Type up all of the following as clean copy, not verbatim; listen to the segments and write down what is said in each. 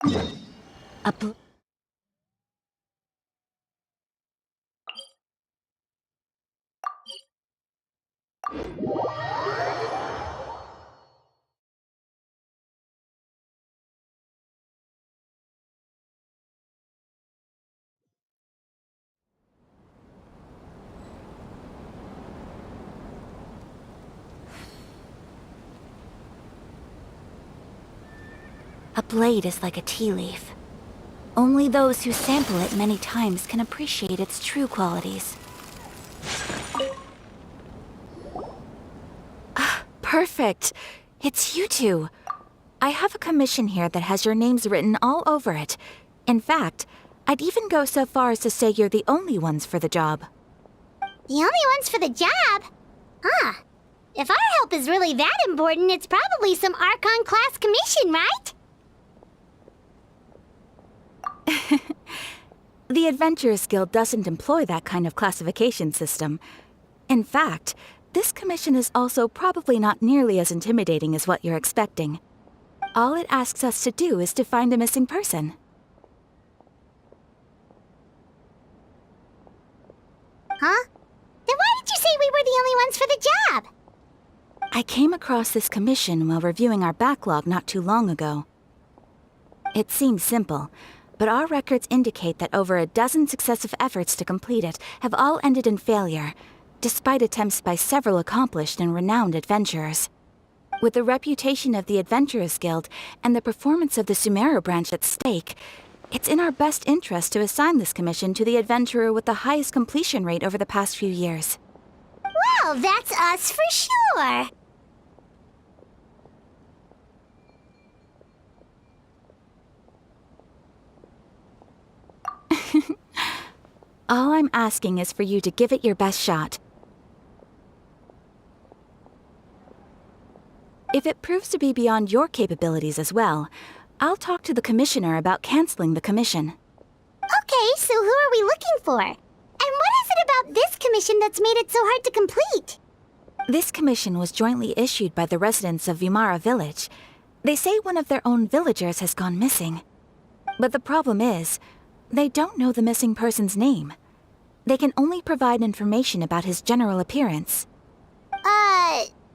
A bl- A blade is like a tea leaf. Only those who sample it many times can appreciate its true qualities. Ah, perfect! It's you two! I have a commission here that has your names written all over it. In fact, I'd even go so far as to say you're the only ones for the job. The only ones for the job? Huh. If our help is really that important, it's probably some Archon class commission, right? The Adventurers Guild doesn't employ that kind of classification system. In fact, this commission is also probably not nearly as intimidating as what you're expecting. All it asks us to do is to find a missing person. Huh? Then why did you say we were the only ones for the job? I came across this commission while reviewing our backlog not too long ago. It seems simple, but our records indicate that over a dozen successive efforts to complete it have all ended in failure, despite attempts by several accomplished and renowned adventurers. With the reputation of the Adventurers Guild and the performance of the Sumeru branch at stake, it's in our best interest to assign this commission to the adventurer with the highest completion rate over the past few years. Well, that's us for sure. All I'm asking is for you to give it your best shot. If it proves to be beyond your capabilities as well, I'll talk to the commissioner about canceling the commission. Okay, so who are we looking for? And what is it about this commission that's made it so hard to complete? This commission was jointly issued by the residents of Vimara Village. They say one of their own villagers has gone missing. But the problem is, they don't know the missing person's name. They can only provide information about his general appearance.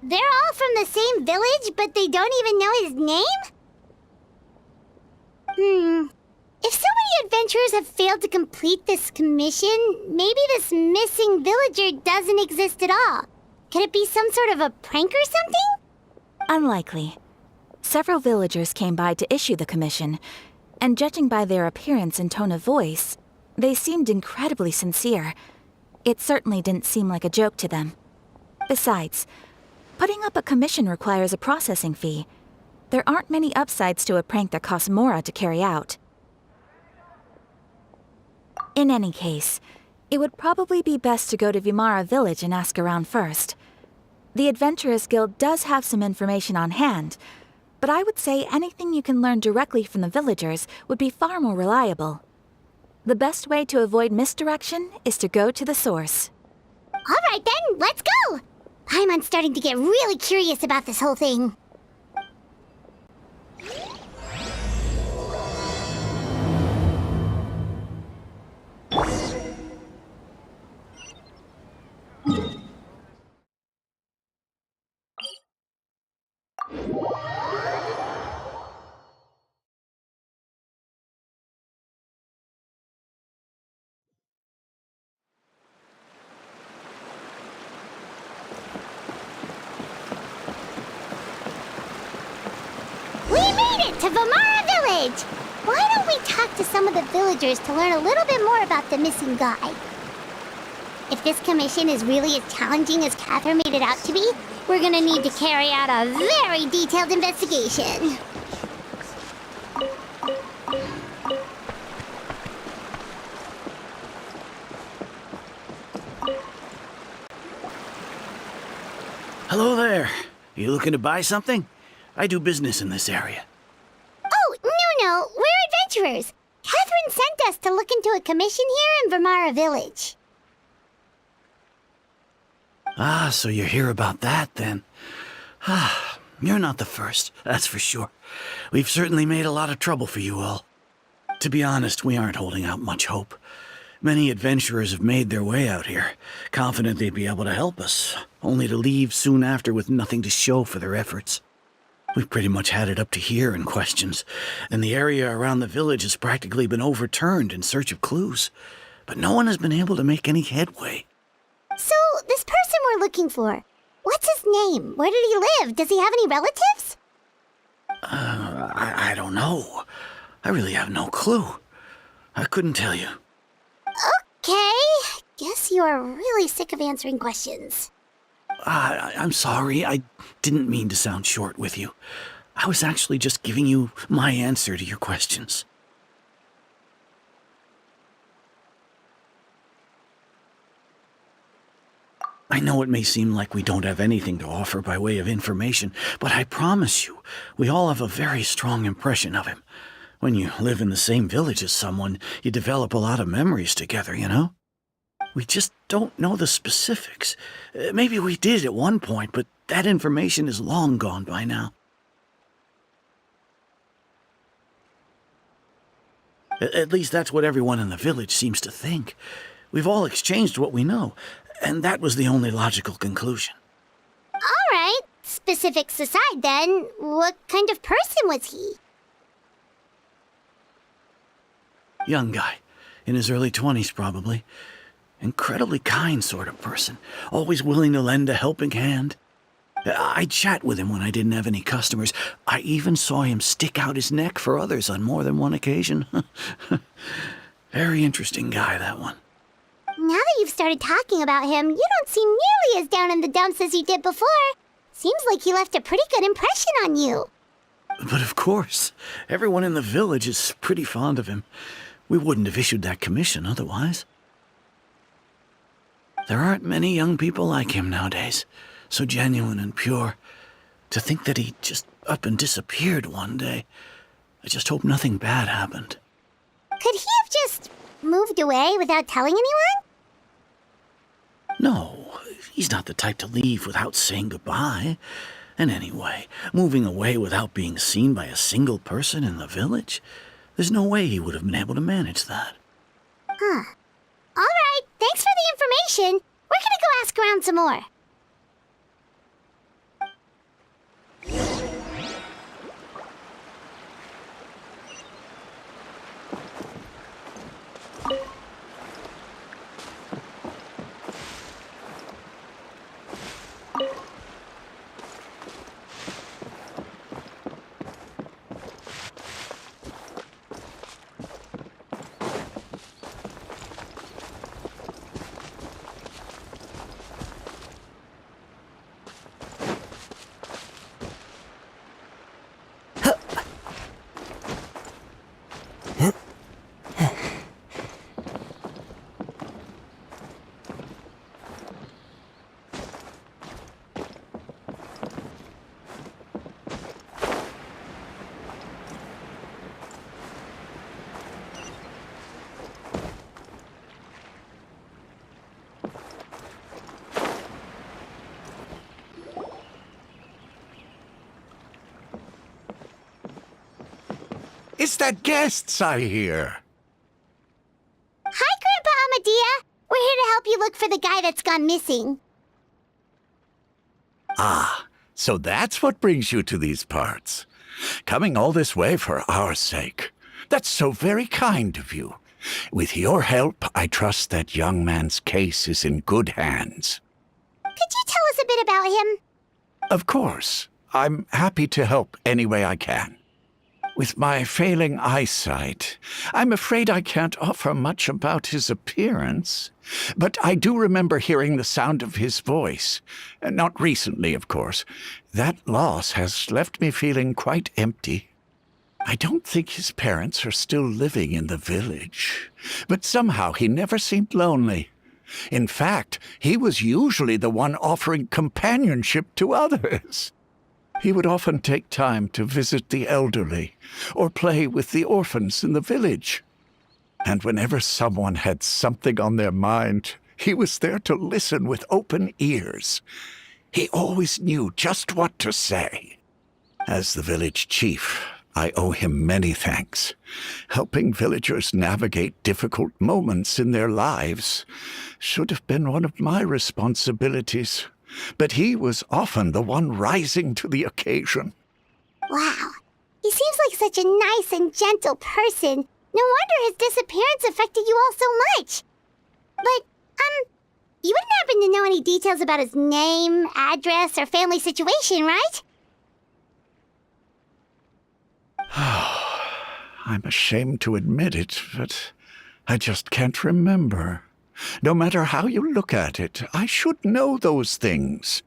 They're all from the same village, but they don't even know his name? If so many adventurers have failed to complete this commission, maybe this missing villager doesn't exist at all. Could it be some sort of a prank or something? Unlikely. Several villagers came by to issue the commission, and judging by their appearance and tone of voice, they seemed incredibly sincere. It certainly didn't seem like a joke to them. Besides, putting up a commission requires a processing fee. There aren't many upsides to a prank that costs Mora to carry out. In any case, it would probably be best to go to Vimara Village and ask around first. The Adventurers Guild does have some information on hand, but I would say anything you can learn directly from the villagers would be far more reliable. The best way to avoid misdirection is to go to the source. All right then, let's go! I'm starting to get really curious about this whole thing. We made it to Vimara Village! Why don't we talk to some of the villagers to learn a little bit more about the missing guy? If this commission is really as challenging as Catherine made it out to be, we're gonna need to carry out a very detailed investigation. Hello there. You looking to buy something? I do business in this area. Oh, no, we're adventurers. Catherine sent us to look into a commission here in Vimara Village. Ah, so you're here about that, then. Ah, you're not the first, that's for sure. We've certainly made a lot of trouble for you all. To be honest, we aren't holding out much hope. Many adventurers have made their way out here, confident they'd be able to help us, only to leave soon after with nothing to show for their efforts. We've pretty much had it up to here in questions, and the area around the village has practically been overturned in search of clues. But no one has been able to make any headway. So, this person we're looking for, what's his name? Where did he live? Does he have any relatives? I don't know. I really have no clue. I couldn't tell you. Okay, guess you are really sick of answering questions. I'm sorry. I didn't mean to sound short with you. I was actually just giving you my answer to your questions. I know it may seem like we don't have anything to offer by way of information, but I promise you, we all have a very strong impression of him. When you live in the same village as someone, you develop a lot of memories together, you know? We just don't know the specifics. Maybe we did at one point, but that information is long gone by now. At least that's what everyone in the village seems to think. We've all exchanged what we know, and that was the only logical conclusion. All right, specifics aside then, what kind of person was he? Young guy, in his early 20s probably. Incredibly kind sort of person, always willing to lend a helping hand. I'd chat with him when I didn't have any customers. I even saw him stick out his neck for others on more than one occasion. Very interesting guy, that one. Now that you've started talking about him, you don't seem nearly as down in the dumps as you did before. Seems like he left a pretty good impression on you. But of course, everyone in the village is pretty fond of him. We wouldn't have issued that commission otherwise. There aren't many young people like him nowadays, so genuine and pure. To think that he just up and disappeared one day. I just hope nothing bad happened. Could he have just moved away without telling anyone? No, he's not the type to leave without saying goodbye. And anyway, moving away without being seen by a single person in the village? There's no way he would have been able to manage that. Huh. All right, thanks for the information. We're gonna go ask around some more. It's the guests, I hear. Hi, Grandpa Amadea. We're here to help you look for the guy that's gone missing. Ah, so that's what brings you to these parts. Coming all this way for our sake. That's so very kind of you. With your help, I trust that young man's case is in good hands. Could you tell us a bit about him? Of course. I'm happy to help any way I can. With my failing eyesight, I'm afraid I can't offer much about his appearance. But I do remember hearing the sound of his voice. Not recently, of course. That loss has left me feeling quite empty. I don't think his parents are still living in the village. But somehow he never seemed lonely. In fact, he was usually the one offering companionship to others. He would often take time to visit the elderly or play with the orphans in the village. And whenever someone had something on their mind, he was there to listen with open ears. He always knew just what to say. As the village chief, I owe him many thanks. Helping villagers navigate difficult moments in their lives should have been one of my responsibilities, but he was often the one rising to the occasion. Wow. He seems like such a nice and gentle person. No wonder his disappearance affected you all so much. But, you wouldn't happen to know any details about his name, address, or family situation, right? I'm ashamed to admit it, but I just can't remember. No matter how you look at it, I should know those things.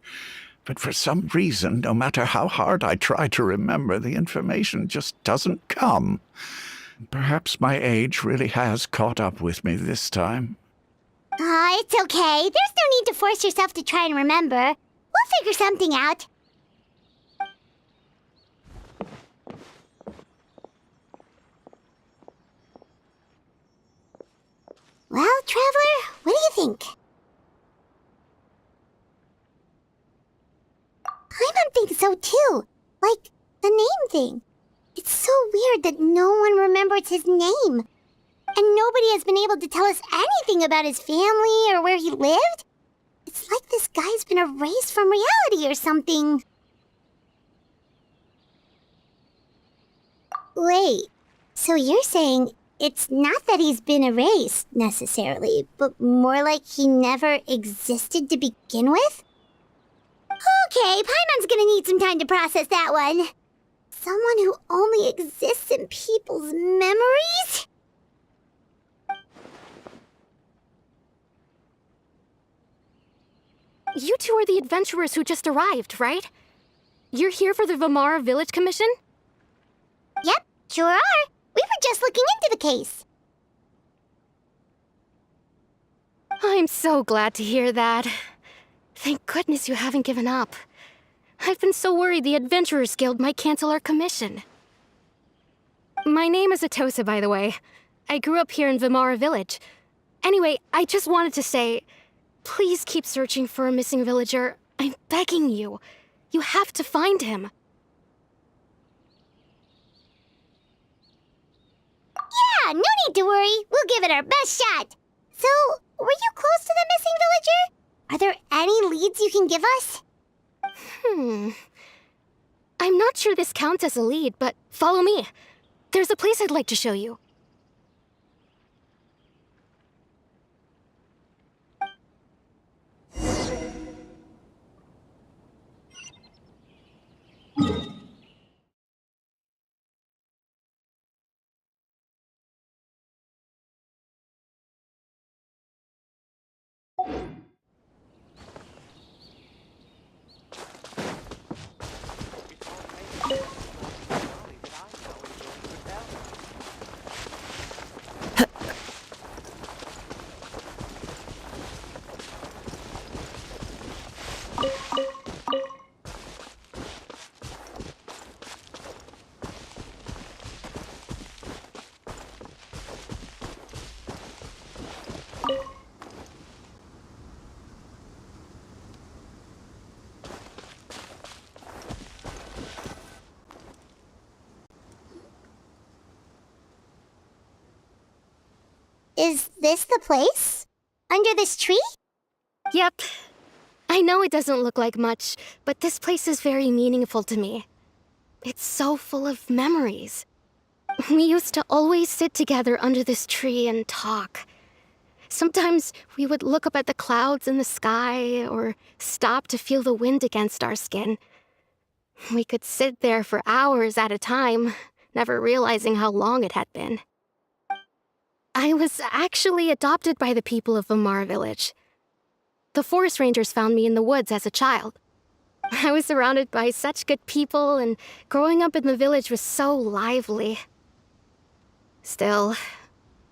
But for some reason, no matter how hard I try to remember, the information just doesn't come. Perhaps my age really has caught up with me this time. It's okay. There's no need to force yourself to try and remember. We'll figure something out. Well, Traveler, what do you think? Paimon thinks so too. Like, the name thing. It's so weird that no one remembers his name. And nobody has been able to tell us anything about his family or where he lived. It's like this guy's been erased from reality or something. Wait, so you're saying it's not that he's been erased, necessarily, but more like he never existed to begin with? Okay, Paimon's gonna need some time to process that one. Someone who only exists in people's memories? You two are the adventurers who just arrived, right? You're here for the Vamara Village Commission? Yep, sure are. We were just looking into the case. I'm so glad to hear that. Thank goodness you haven't given up. I've been so worried the Adventurers Guild might cancel our commission. My name is Atosa, by the way. I grew up here in Vamara Village. Anyway, I just wanted to say, please keep searching for a missing villager. I'm begging you. You have to find him. Yeah, no need to worry. We'll give it our best shot. So, were you close to the missing villager? Are there any leads you can give us? I'm not sure this counts as a lead, but follow me. There's a place I'd like to show you. Is this the place? Under this tree? Yep. I know it doesn't look like much, but this place is very meaningful to me. It's so full of memories. We used to always sit together under this tree and talk. Sometimes we would look up at the clouds in the sky or stop to feel the wind against our skin. We could sit there for hours at a time, never realizing how long it had been. I was actually adopted by the people of Vamara Village. The forest rangers found me in the woods as a child. I was surrounded by such good people, and growing up in the village was so lively. Still,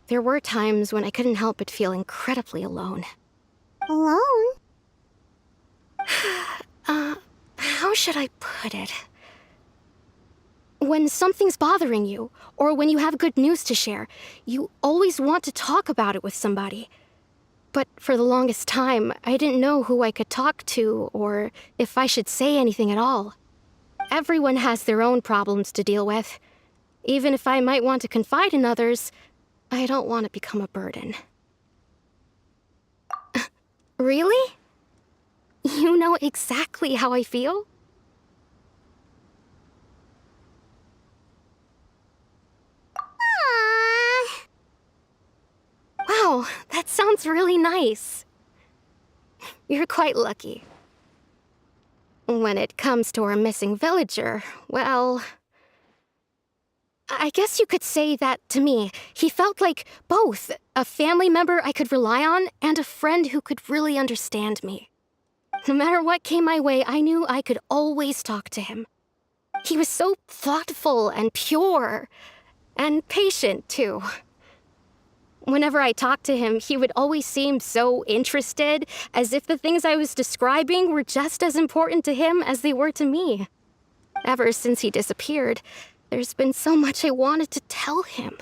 there were times when I couldn't help but feel incredibly alone. Alone? How should I put it? When something's bothering you, or when you have good news to share, you always want to talk about it with somebody. But for the longest time, I didn't know who I could talk to, or if I should say anything at all. Everyone has their own problems to deal with. Even if I might want to confide in others, I don't want to become a burden. Really? You know exactly how I feel? Aww. Wow, that sounds really nice. You're quite lucky. When it comes to our missing villager, well, I guess you could say that to me. He felt like both a family member I could rely on and a friend who could really understand me. No matter what came my way, I knew I could always talk to him. He was so thoughtful and pure, and patient, too. Whenever I talked to him, he would always seem so interested, as if the things I was describing were just as important to him as they were to me. Ever since he disappeared, there's been so much I wanted to tell him.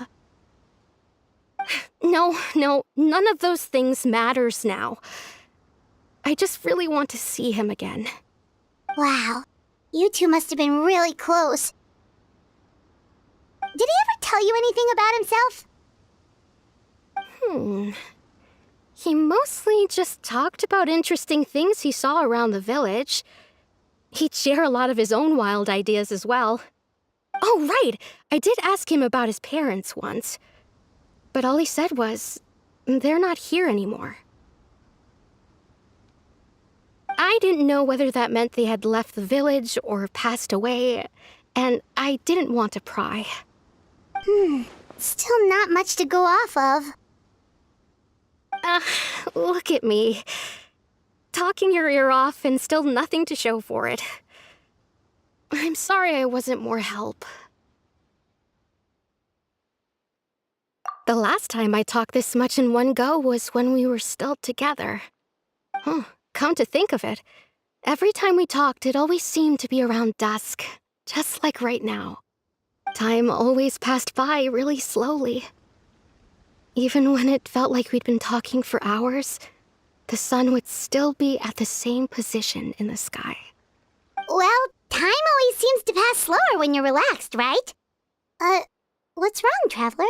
No, none of those things matters now. I just really want to see him again. Wow. You two must have been really close. Did he ever tell you anything about himself? He mostly just talked about interesting things he saw around the village. He'd share a lot of his own wild ideas as well. Oh, right! I did ask him about his parents once. But all he said was, they're not here anymore. I didn't know whether that meant they had left the village or passed away, and I didn't want to pry. Still not much to go off of. Look at me. Talking your ear off and still nothing to show for it. I'm sorry I wasn't more help. The last time I talked this much in one go was when we were still together. Come to think of it, every time we talked, it always seemed to be around dusk, just like right now. Time always passed by really slowly. Even when it felt like we'd been talking for hours, the sun would still be at the same position in the sky. Well, time always seems to pass slower when you're relaxed, right? What's wrong, Traveler?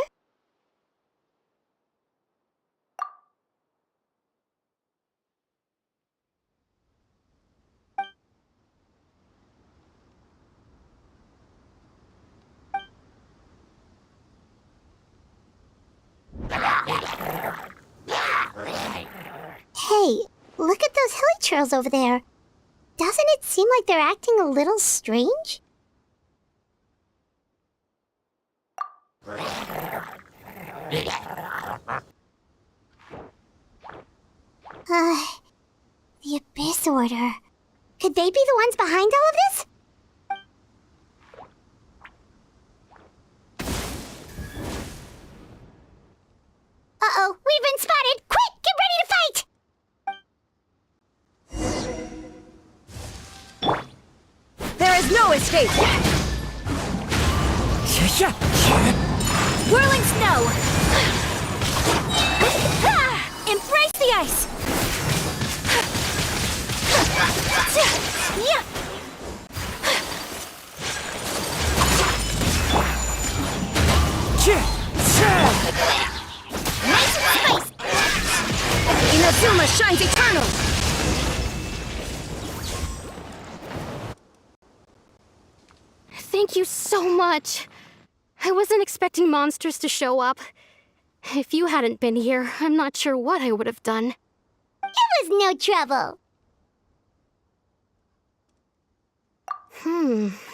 Hey, look at those hilly trails over there. Doesn't it seem like they're acting a little strange? The Abyss Order. Could they be the ones behind all of this? Uh-oh, we've been spotted! Quick, get ready to fight! There is no escape! Whirling snow! Embrace the ice! Nice and spicy! Inazuma shines eternal! Thank you so much. I wasn't expecting monsters to show up. If you hadn't been here, I'm not sure what I would have done. It was no trouble.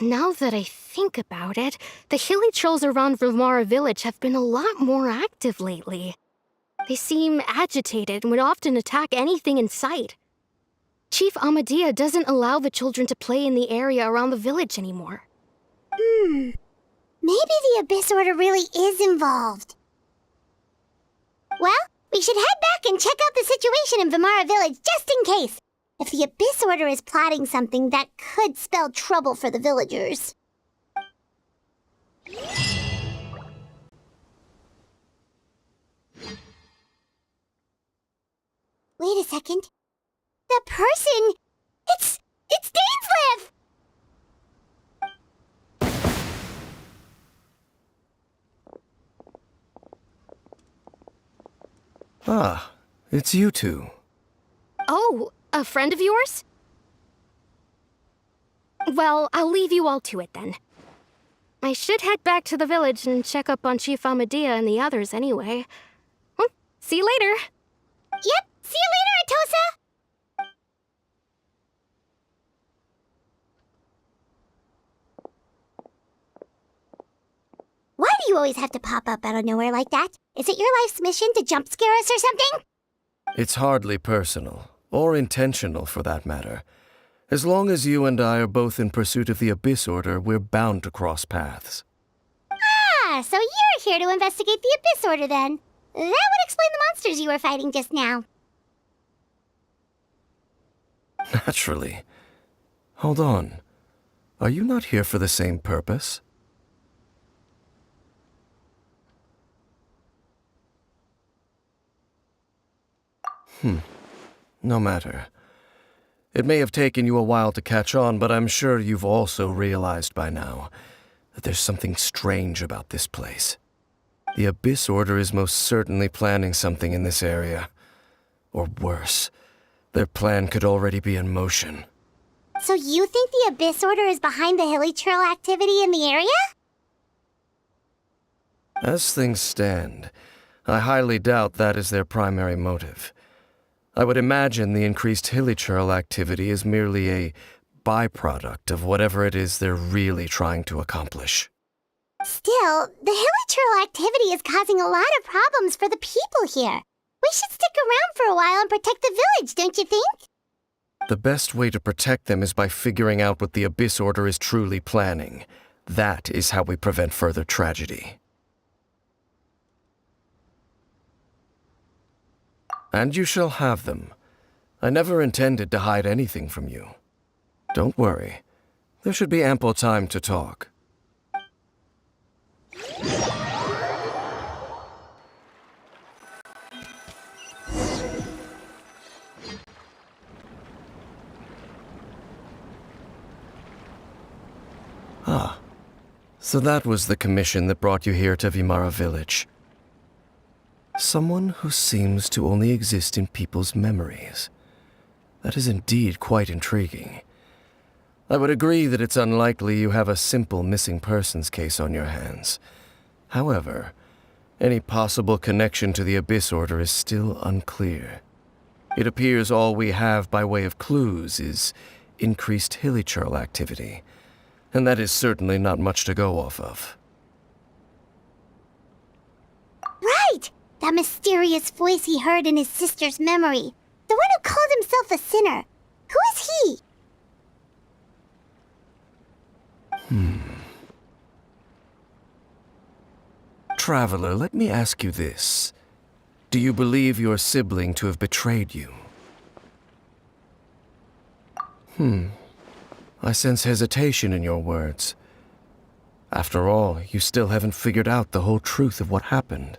Now that I think about it, the hilly trolls around Vimara village have been a lot more active lately. They seem agitated and would often attack anything in sight. Chief Amadea doesn't allow the children to play in the area around the village anymore. Maybe the Abyss Order really is involved. Well, we should head back and check out the situation in Vimara village just in case. If the Abyss Order is plotting something that could spell trouble for the villagers. Wait a second. The person... It's Dainsleif! Ah, it's you two. Oh, a friend of yours? Well, I'll leave you all to it then. I should head back to the village and check up on Chief Amadea and the others anyway. Well, see you later. Yep, see you later, Atosa! Why do you always have to pop up out of nowhere like that? Is it your life's mission to jump scare us or something? It's hardly personal, or intentional for that matter. As long as you and I are both in pursuit of the Abyss Order, we're bound to cross paths. Ah, so you're here to investigate the Abyss Order then. That would explain the monsters you were fighting just now. Naturally. Hold on. Are you not here for the same purpose? No matter. It may have taken you a while to catch on, but I'm sure you've also realized by now that there's something strange about this place. The Abyss Order is most certainly planning something in this area. Or worse, their plan could already be in motion. So you think the Abyss Order is behind the hilly trail activity in the area? As things stand, I highly doubt that is their primary motive. I would imagine the increased hilichurl activity is merely a byproduct of whatever it is they're really trying to accomplish. Still, the hilichurl activity is causing a lot of problems for the people here. We should stick around for a while and protect the village, don't you think? The best way to protect them is by figuring out what the Abyss Order is truly planning. That is how we prevent further tragedy. And you shall have them. I never intended to hide anything from you. Don't worry. There should be ample time to talk. Ah, so that was the commission that brought you here to Vimara Village. Someone who seems to only exist in people's memories. That is indeed quite intriguing. I would agree that it's unlikely you have a simple missing persons case on your hands. However, any possible connection to the Abyss Order is still unclear. It appears all we have by way of clues is increased hilichurl activity, and that is certainly not much to go off of. Right! That mysterious voice he heard in his sister's memory. The one who called himself a sinner. Who is he? Traveler, let me ask you this. Do you believe your sibling to have betrayed you? I sense hesitation in your words. After all, you still haven't figured out the whole truth of what happened.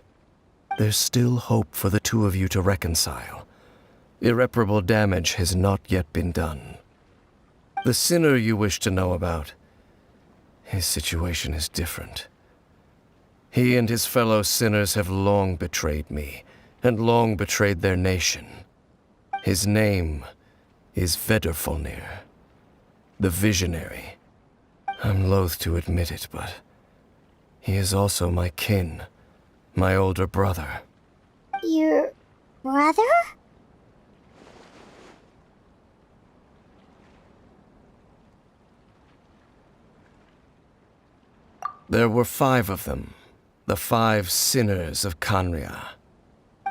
There's still hope for the two of you to reconcile. Irreparable damage has not yet been done. The sinner you wish to know about, his situation is different. He and his fellow sinners have long betrayed me, and long betrayed their nation. His name is Vedrfolnir, the Visionary. I'm loath to admit it, but he is also my kin, my older brother. Your brother? There were 5 of them, the 5 sinners of Kanria.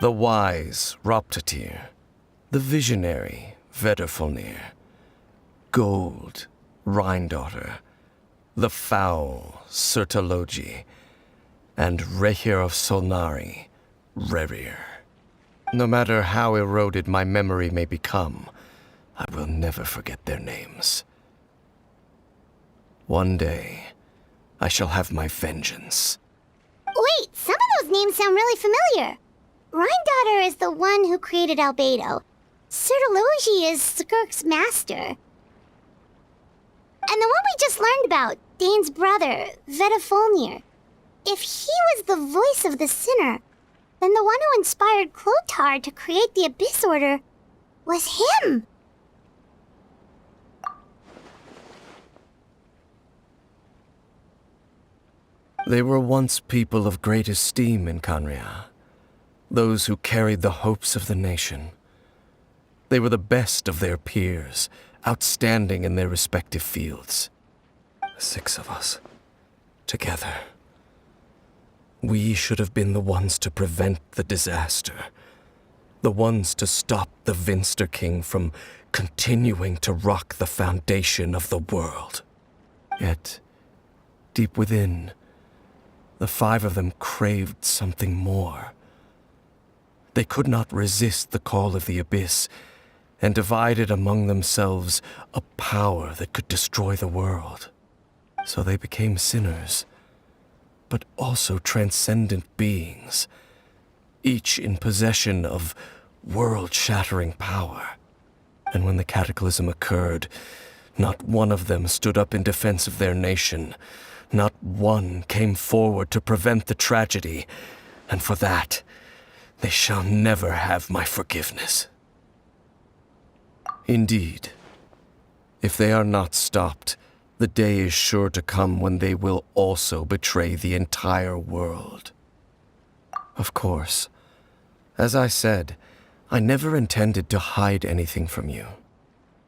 The wise Roptatir, the visionary Vedrfolnir, Gold Rhindaughter, the foul Sertologi, and Rehir of Solnari, Rerir. No matter how eroded my memory may become, I will never forget their names. One day, I shall have my vengeance. Wait, some of those names sound really familiar. Rhindaughter is the one who created Albedo. Sertologi is Skirk's master. And the one we just learned about, Dane's brother, Vedrfolnir. If he was the voice of the sinner, Then the one who inspired Clotar to create the Abyss Order was him! They were once people of great esteem in Canria, those who carried the hopes of the nation. They were the best of their peers, outstanding in their respective fields. 6 of us, together. We should have been the ones to prevent the disaster, the ones to stop the Vinster King from continuing to rock the foundation of the world. Yet, deep within, the 5 of them craved something more. They could not resist the call of the Abyss, and divided among themselves a power that could destroy the world. So they became sinners, but also transcendent beings, each in possession of world-shattering power. And when the cataclysm occurred, not one of them stood up in defense of their nation. Not one came forward to prevent the tragedy, and for that, they shall never have my forgiveness. Indeed, if they are not stopped, the day is sure to come when they will also betray the entire world. Of course, as I said, I never intended to hide anything from you.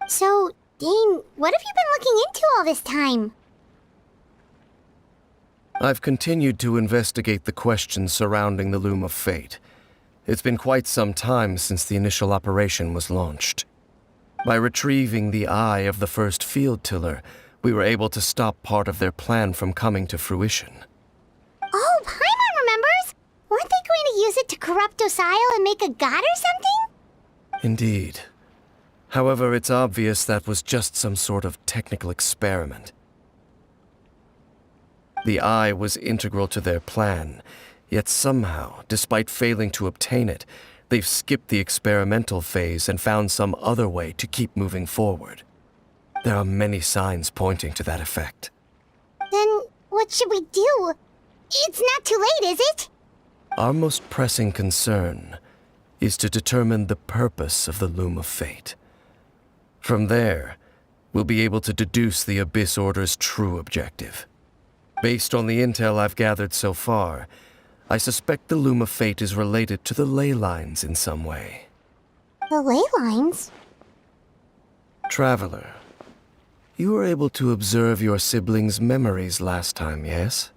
So, Dane, what have you been looking into all this time? I've continued to investigate the questions surrounding the Loom of Fate. It's been quite some time since the initial operation was launched. By retrieving the eye of the first field tiller, we were able to stop part of their plan from coming to fruition. Oh, Paimon remembers! Weren't they going to use it to corrupt Osial and make a god or something? Indeed. However, it's obvious that was just some sort of technical experiment. The eye was integral to their plan, yet somehow, despite failing to obtain it, they've skipped the experimental phase and found some other way to keep moving forward. There are many signs pointing to that effect. Then, what should we do? It's not too late, is it? Our most pressing concern is to determine the purpose of the Loom of Fate. From there, we'll be able to deduce the Abyss Order's true objective. Based on the intel I've gathered so far, I suspect the Loom of Fate is related to the ley lines in some way. The ley lines? Traveler, you were able to observe your siblings' memories last time, yes?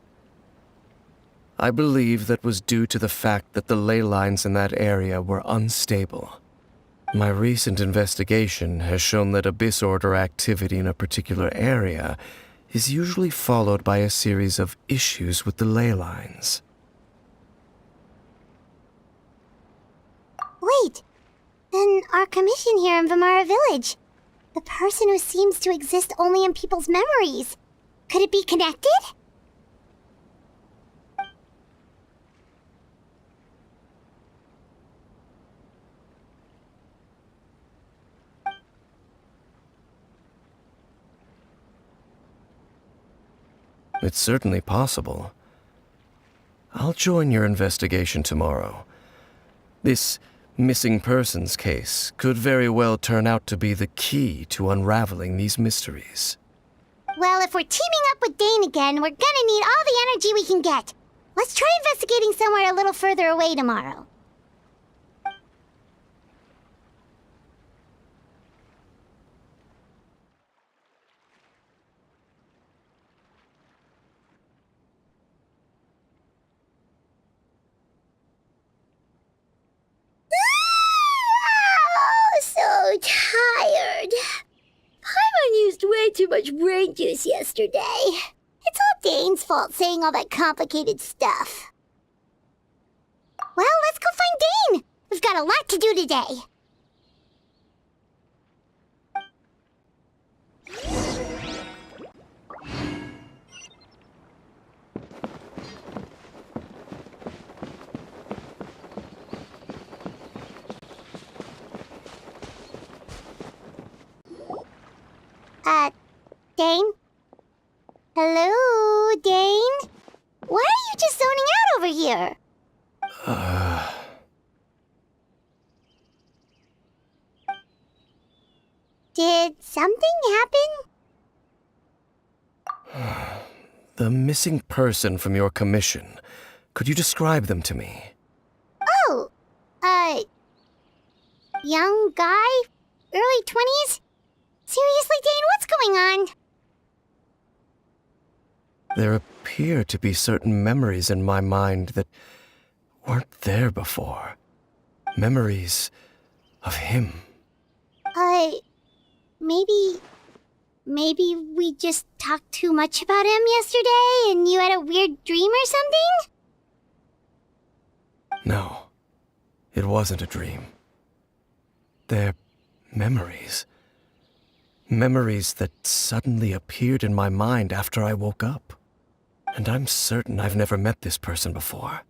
I believe that was due to the fact that the ley lines in that area were unstable. My recent investigation has shown that Abyss Order activity in a particular area is usually followed by a series of issues with the ley lines. Wait, then our commission here in Vimara Village, the person who seems to exist only in people's memories, could it be connected? It's certainly possible. I'll join your investigation tomorrow. This missing persons case could very well turn out to be the key to unraveling these mysteries. Well, if we're teaming up with Dane again, we're gonna need all the energy we can get. Let's try investigating somewhere a little further away tomorrow. So tired. Paimon used way too much brain juice yesterday. It's all Dane's fault saying all that complicated stuff. Well, let's go find Dane. We've got a lot to do today. Dane? Hello, Dane? Why are you just zoning out over here? Did something happen? The missing person from your commission. Could you describe them to me? Oh, young guy? Early 20s? Seriously, Dane, what's going on? There appear to be certain memories in my mind that weren't there before. Memories of him. Maybe we just talked too much about him yesterday and you had a weird dream or something? No, it wasn't a dream. They're memories. Memories that suddenly appeared in my mind after I woke up. And I'm certain I've never met this person before.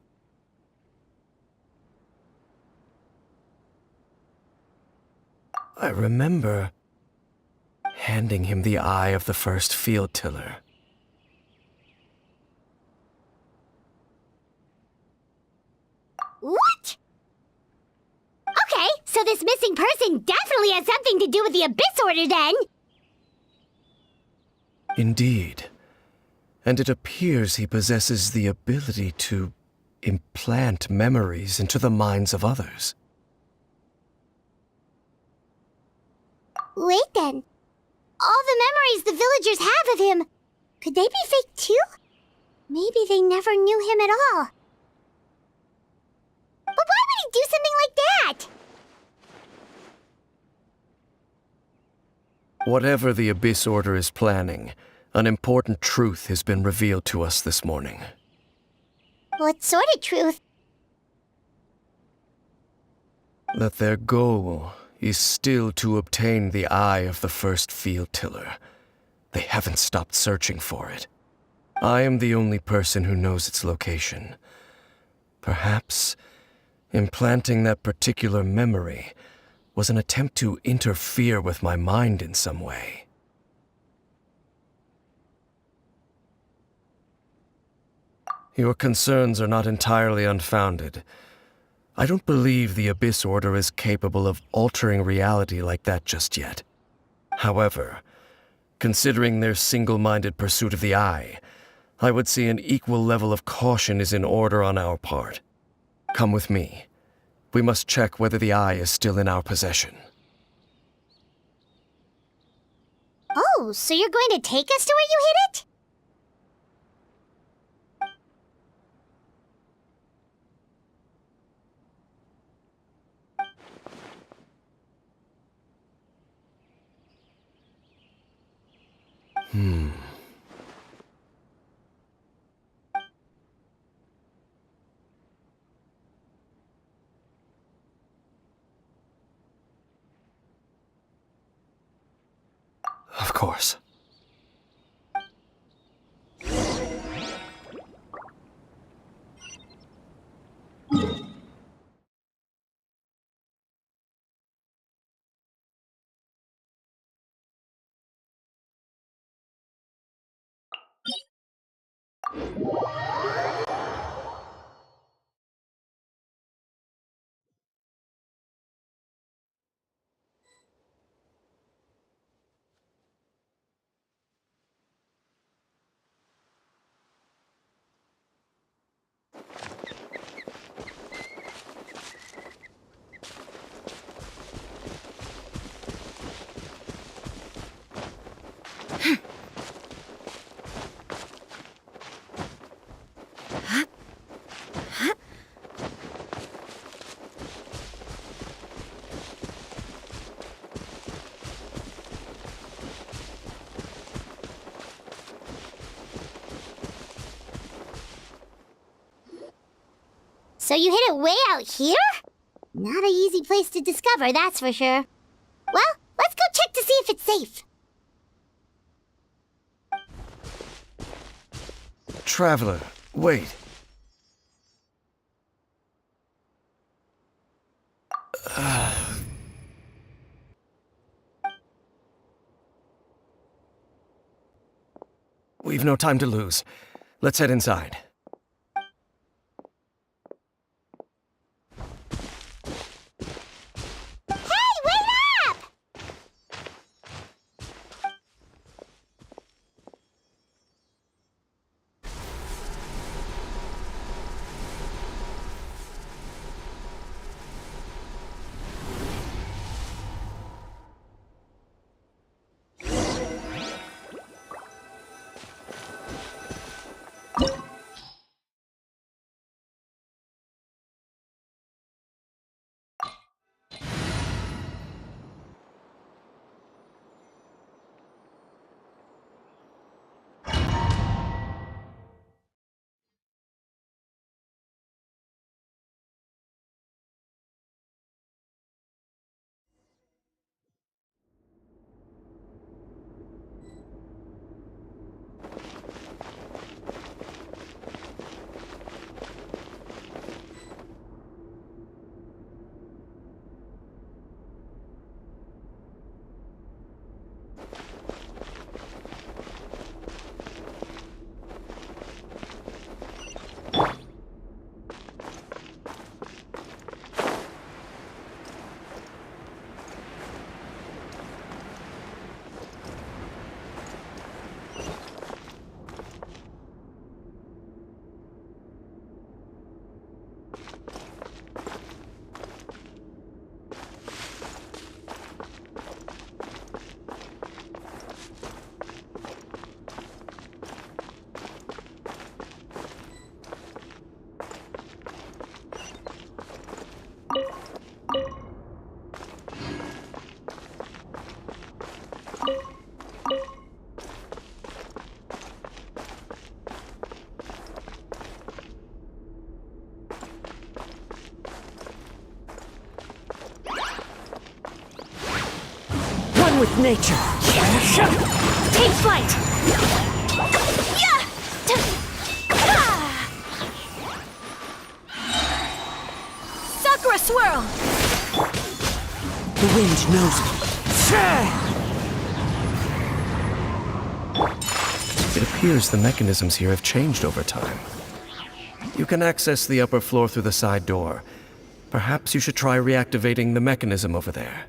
I remember handing him the eye of the first field tiller. What? Okay, so this missing person definitely has something to do with the Abyss Order then! Indeed. And it appears he possesses the ability to implant memories into the minds of others. Wait then. All the memories the villagers have of him, could they be fake too? Maybe they never knew him at all. But why would he do something like that? Whatever the Abyss Order is planning, an important truth has been revealed to us this morning. What sort of truth? That their goal is still to obtain the eye of the first field tiller. They haven't stopped searching for it. I am the only person who knows its location. Perhaps implanting that particular memory was an attempt to interfere with my mind in some way. Your concerns are not entirely unfounded. I don't believe the Abyss Order is capable of altering reality like that just yet. However, considering their single-minded pursuit of the Eye, I would say an equal level of caution is in order on our part. Come with me. We must check whether the Eye is still in our possession. Oh, so you're going to take us to where you hid it? Of course. So you hid it way out here? Not an easy place to discover, that's for sure. Well, let's go check to see if it's safe. Traveler, wait. We've no time to lose. Let's head inside. Hey, wait up! with nature. Take flight! Sakura swirl! The wind knows me. It appears the mechanisms here have changed over time. You can access the upper floor through the side door. Perhaps you should try reactivating the mechanism over there.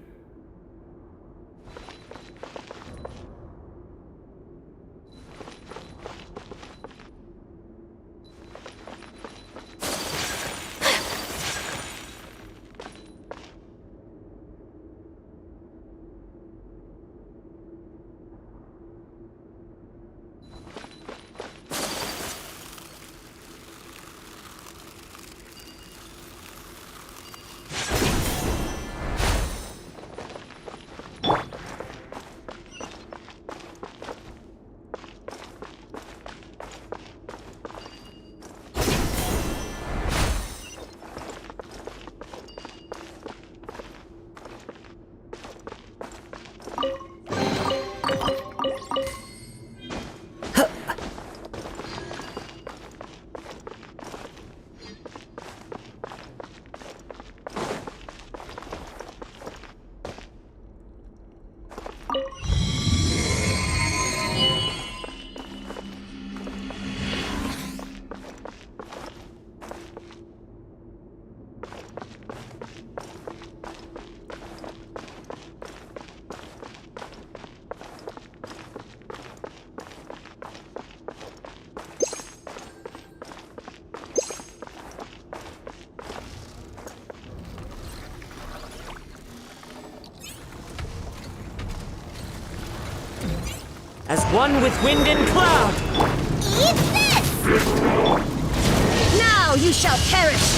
As one with wind and cloud! Eat this! Now you shall perish!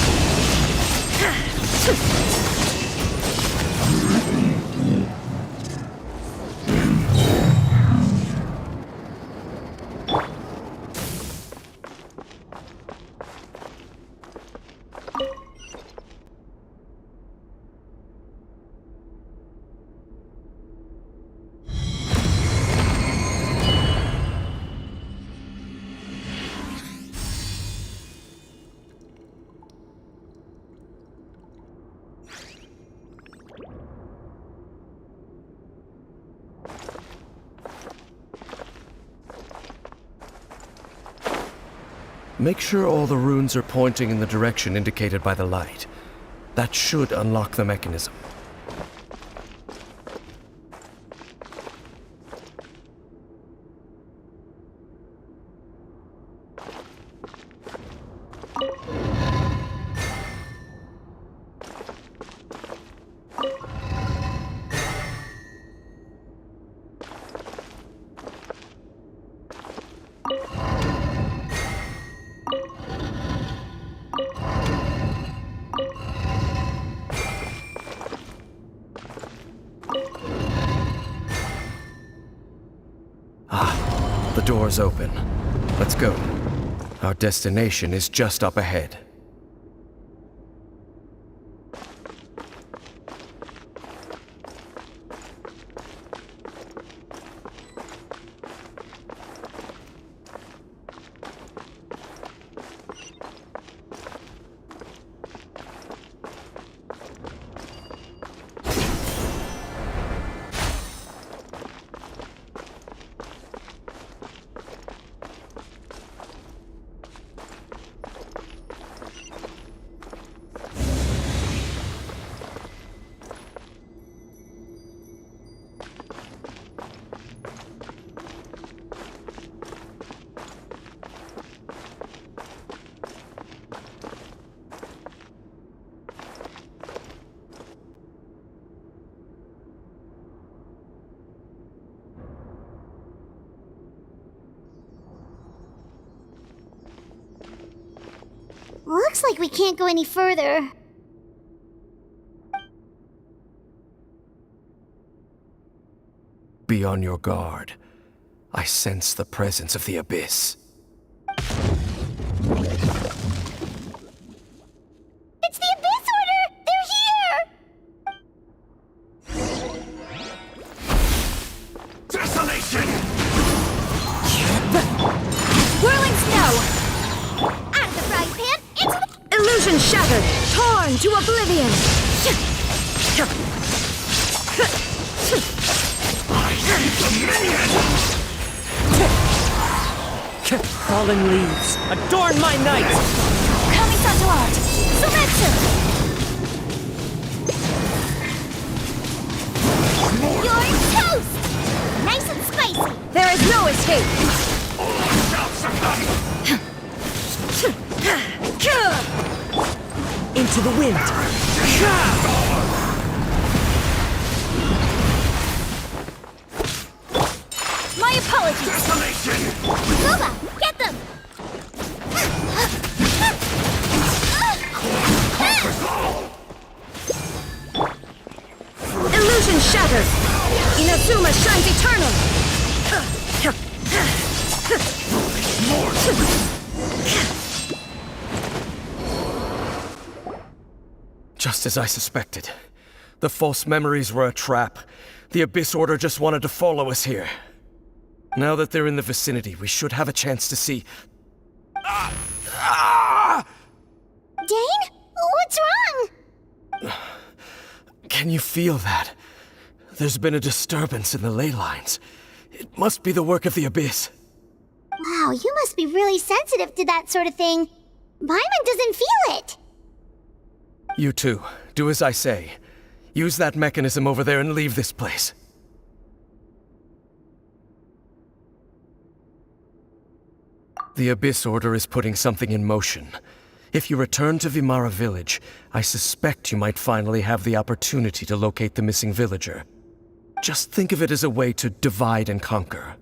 Make sure all the runes are pointing in the direction indicated by the light. That should unlock the mechanism. The door's open. Let's go. Our destination is just up ahead. Looks like we can't go any further. Be on your guard. I sense the presence of the abyss. It's the Abyss Order! They're here! Fallen leaves, adorn my night! Kamisato art! Sumetsu! You're toast! Nice and spicy! There is no escape! Into the wind! My apologies! Kuba, get them! Illusion shattered! Inazuma shines eternal! Just as I suspected. The false memories were a trap. The Abyss Order just wanted to follow us here. Now that they're in the vicinity, we should have a chance to see... Dane? What's wrong? Can you feel that? There's been a disturbance in the ley lines. It must be the work of the Abyss. Wow, you must be really sensitive to that sort of thing. Paimon doesn't feel it. You too. Do as I say. Use that mechanism over there and leave this place. The Abyss Order is putting something in motion. If you return to Vimara Village, I suspect you might finally have the opportunity to locate the missing villager. Just think of it as a way to divide and conquer.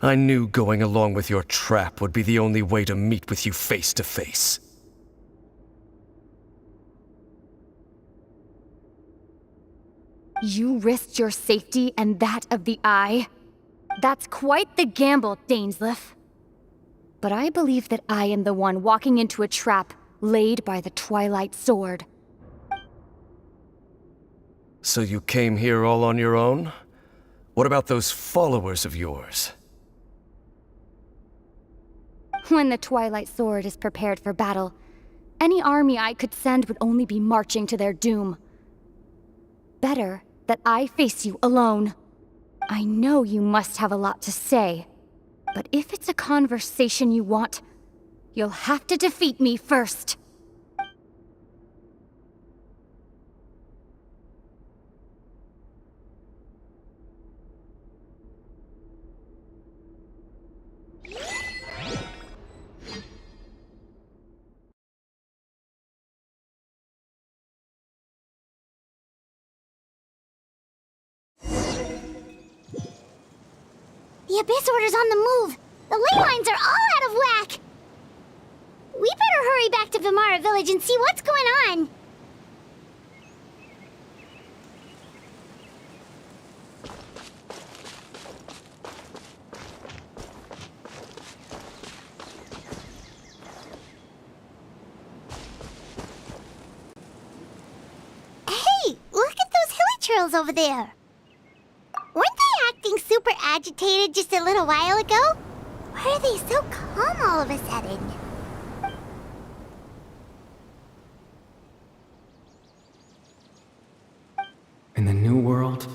I knew going along with your trap would be the only way to meet with you face to face. You risked your safety and that of the Eye? That's quite the gamble, Dainsleif. But I believe that I am the one walking into a trap laid by the Twilight Sword. So you came here all on your own? What about those followers of yours? When the Twilight Sword is prepared for battle, any army I could send would only be marching to their doom. Better that I face you alone. I know you must have a lot to say, but if it's a conversation you want, you'll have to defeat me first. The Abyss Order's on the move. The ley lines are all out of whack. We better hurry back to Vimara Village and see what's going on. Hey, look at those hilly trails over there. Weren't they acting super agitated just a little while ago? Why are they so calm all of a sudden? In the New World,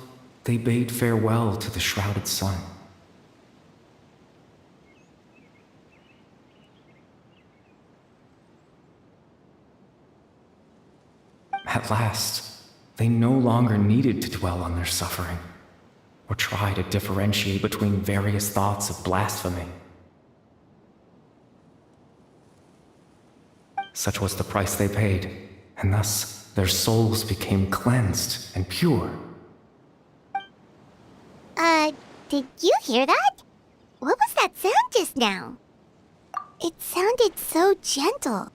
they bade farewell to the shrouded sun. At last, they no longer needed to dwell on their suffering, or try to differentiate between various thoughts of blasphemy. Such was the price they paid, and thus their souls became cleansed and pure. Did you hear that? What was that sound just now? It sounded so gentle.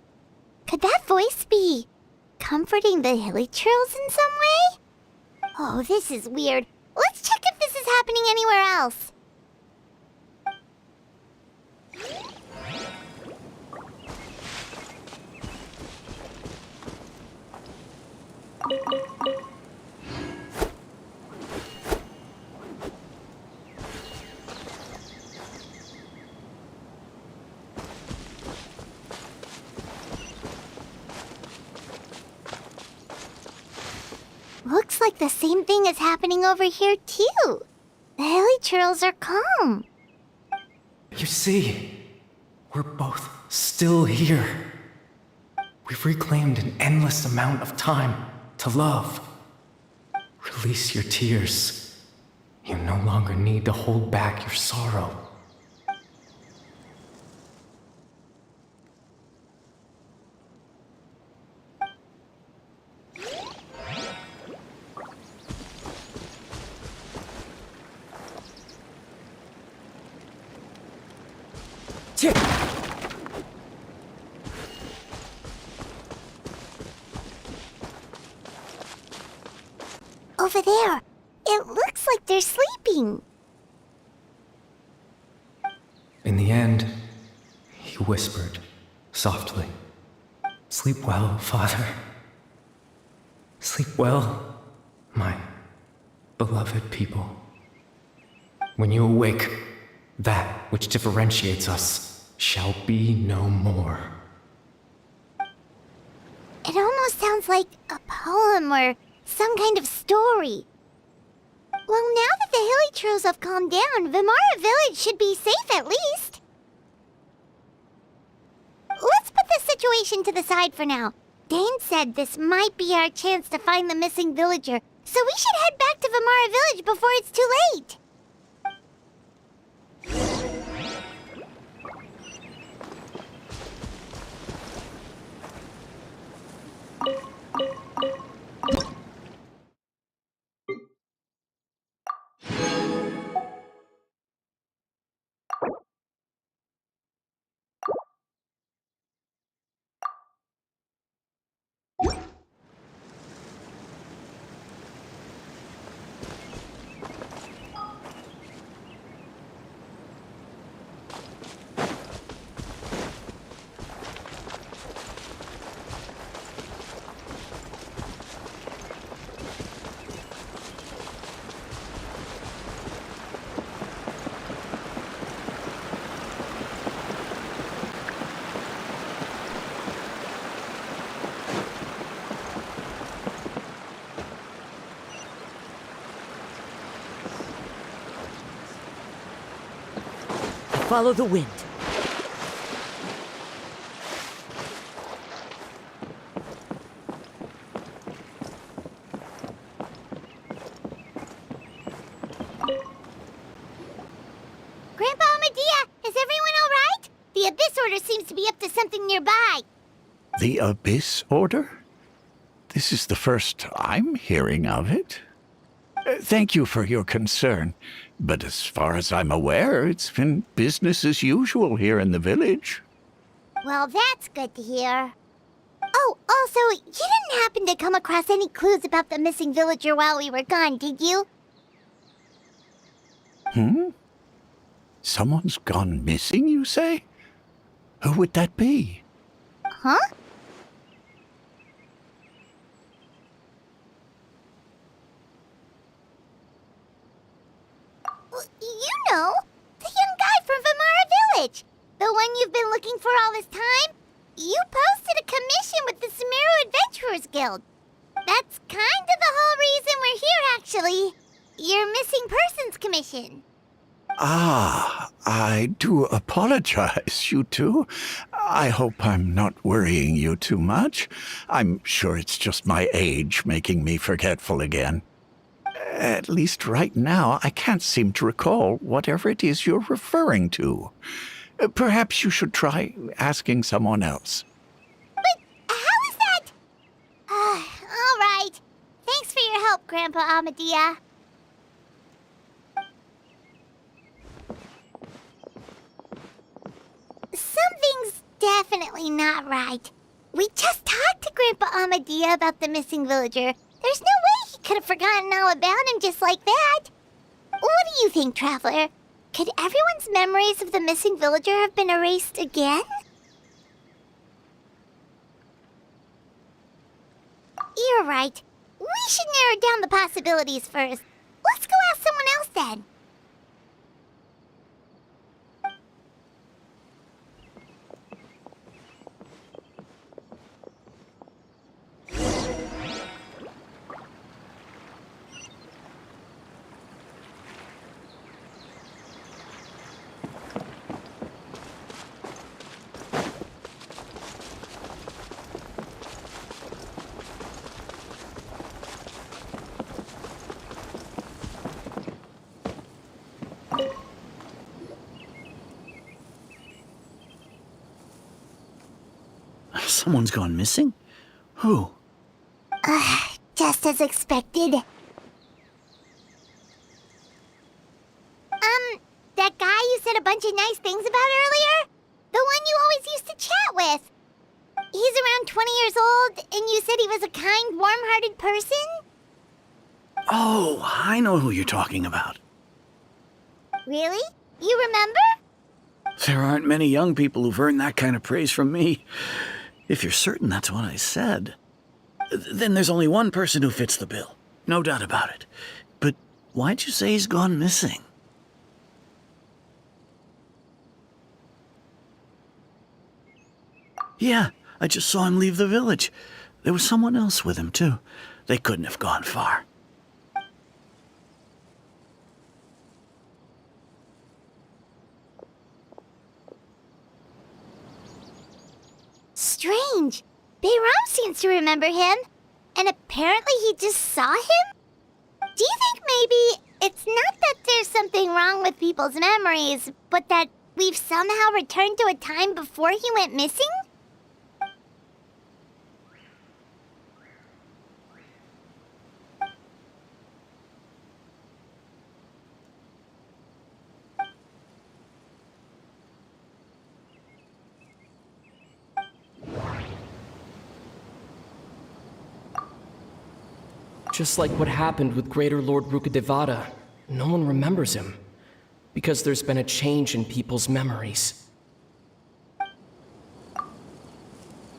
Could that voice be comforting the hilly trolls in some way? Oh, this is weird. Let's check if this is happening anywhere else. Looks like the same thing is happening over here, too. The hilly turtles are calm. You see, we're both still here. We've reclaimed an endless amount of time to love. Release your tears. You no longer need to hold back your sorrow. Over there. It looks like they're sleeping. In the end, he whispered, softly, "Sleep well, Father. Sleep well, my beloved people. When you awake, that which differentiates us shall be no more." It almost sounds like a poem or some kind of story. Well, now that the hilly trolls have calmed down, Vimara Village should be safe at least. Let's put this situation to the side for now. Dane said this might be our chance to find the missing villager, so we should head back to Vimara Village before it's too late. Follow the wind. Grandpa Medea, is everyone all right? The Abyss Order seems to be up to something nearby. The Abyss Order? This is the first I'm hearing of it. Thank you for your concern, but as far as I'm aware, it's been business as usual here in the village. Well, that's good to hear. Oh, also, you didn't happen to come across any clues about the missing villager while we were gone, did you? Someone's gone missing, you say? Who would that be? Huh? You know, the young guy from Vimara Village. The one you've been looking for all this time. You posted a commission with the Sumeru Adventurers Guild. That's kind of the whole reason we're here, actually. Your missing persons commission. Ah, I do apologize, you two. I hope I'm not worrying you too much. I'm sure it's just my age making me forgetful again. At least right now, I can't seem to recall whatever it is you're referring to. Perhaps you should try asking someone else. But how is that? All right. Thanks for your help, Grandpa Amadia. Something's definitely not right. We just talked to Grandpa Amadia about the missing villager. There's no way he could have forgotten all about him just like that. What do you think, Traveler? Could everyone's memories of the missing villager have been erased again? You're right. We should narrow down the possibilities first. Let's go ask someone else then. Someone's gone missing? Who? Just as expected. That guy you said a bunch of nice things about earlier? The one you always used to chat with. He's around 20 years old, and you said he was a kind, warm-hearted person? Oh, I know who you're talking about. Really? You remember? There aren't many young people who've earned that kind of praise from me. If you're certain that's what I said, then there's only one person who fits the bill. No doubt about it. But why'd you say he's gone missing? Yeah, I just saw him leave the village. There was someone else with him, too. They couldn't have gone far. Strange. Bayram seems to remember him. And apparently he just saw him? Do you think maybe it's not that there's something wrong with people's memories, but that we've somehow returned to a time before he went missing? Just like what happened with Greater Lord Rukadevada, no one remembers him, because there's been a change in people's memories.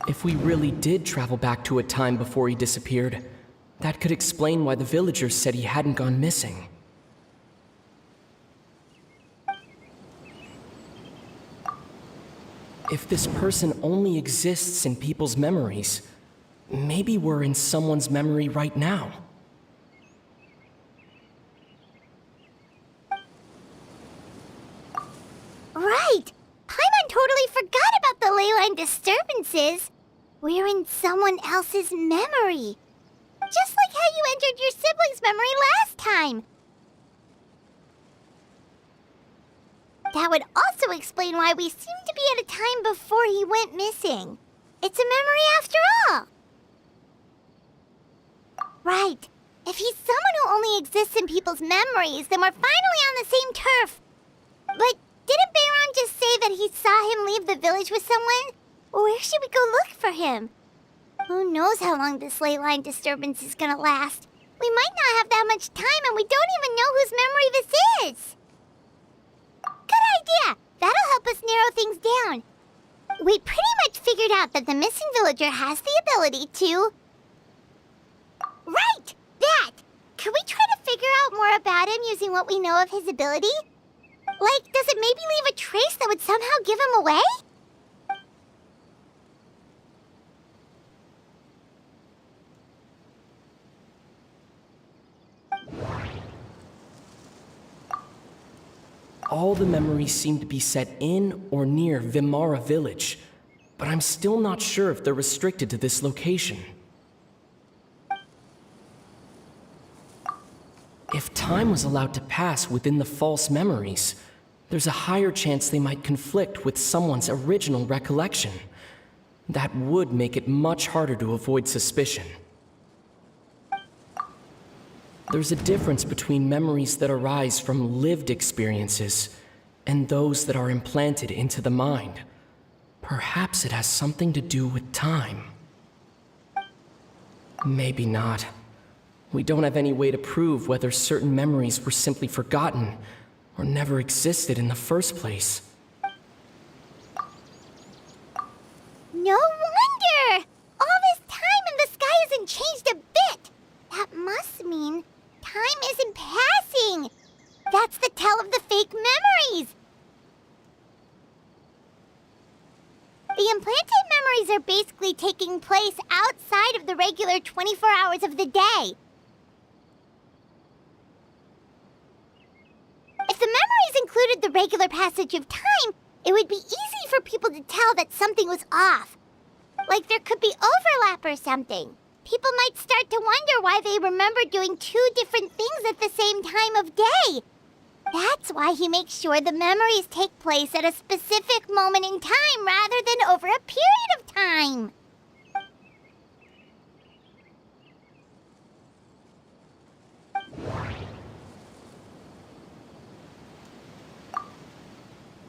If we really did travel back to a time before he disappeared, that could explain why the villagers said he hadn't gone missing. If this person only exists in people's memories, maybe we're in someone's memory right now. Right! Paimon totally forgot about the ley line disturbances. We're in someone else's memory. Just like how you entered your sibling's memory last time. That would also explain why we seem to be at a time before he went missing. It's a memory after all. Right. If he's someone who only exists in people's memories, then we're finally on the same turf. But didn't Bayron just say that he saw him leave the village with someone? Where should we go look for him? Who knows how long this ley line disturbance is gonna last? We might not have that much time, and we don't even know whose memory this is. Good idea! That'll help us narrow things down. We pretty much figured out that the missing villager has the ability to... Right! That! Could we try to figure out more about him using what we know of his ability? Like, does it maybe leave a trace that would somehow give him away? All the memories seem to be set in or near Vimara village, but I'm still not sure if they're restricted to this location. If time was allowed to pass within the false memories, there's a higher chance they might conflict with someone's original recollection. That would make it much harder to avoid suspicion. There's a difference between memories that arise from lived experiences and those that are implanted into the mind. Perhaps it has something to do with time. Maybe not. We don't have any way to prove whether certain memories were simply forgotten or never existed in the first place. No wonder! All this time and the sky hasn't changed a bit! That must mean time isn't passing! That's the tell of the fake memories! The implanted memories are basically taking place outside of the regular 24 hours of the day. If the memories included the regular passage of time, it would be easy for people to tell that something was off. Like there could be overlap or something. People might start to wonder why they remember doing two different things at the same time of day. That's why he makes sure the memories take place at a specific moment in time rather than over a period of time.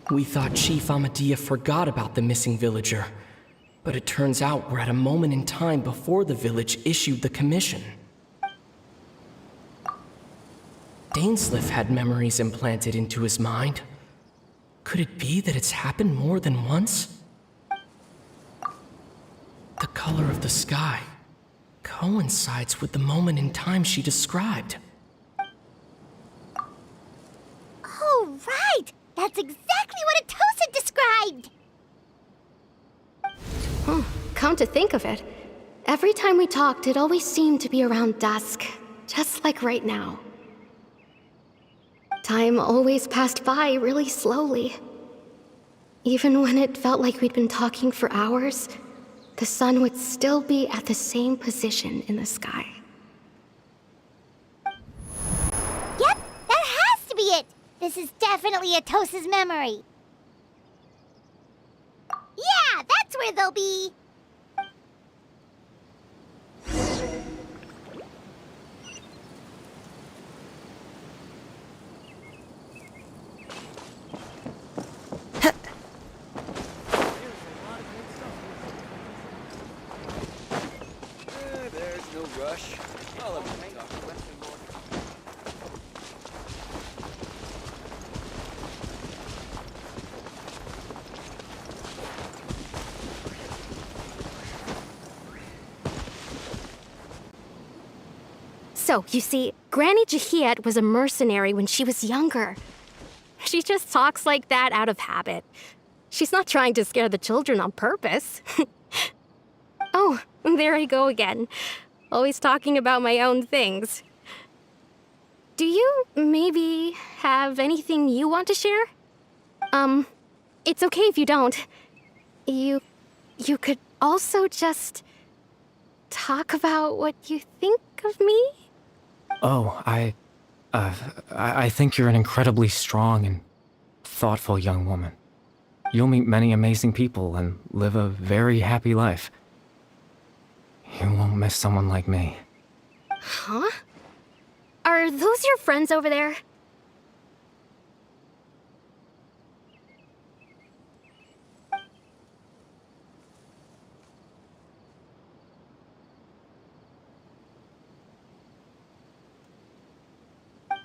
We thought Chief Amadea forgot about the missing villager, but it turns out we're at a moment in time before the village issued the commission. Dainsleif had memories implanted into his mind. Could it be that it's happened more than once? The color of the sky coincides with the moment in time she described. Oh, right! That's exactly what Atosa described! Come to think of it, every time we talked, it always seemed to be around dusk, just like right now. Time always passed by really slowly. Even when it felt like we'd been talking for hours, the sun would still be at the same position in the sky. Yep, that has to be it! This is definitely Atosa's memory. Yeah, that's where they'll be! There's no rush. I'll have to talk to Wesley more. So, you see, Granny Jahiet was a mercenary when she was younger. She just talks like that out of habit. She's not trying to scare the children on purpose. Oh, there I go again. Always talking about my own things. Do you maybe have anything you want to share? It's okay if you don't. You could also just talk about what you think of me? Oh, I think you're an incredibly strong and thoughtful young woman. You'll meet many amazing people and live a very happy life. You won't miss someone like me. Huh? Are those your friends over there?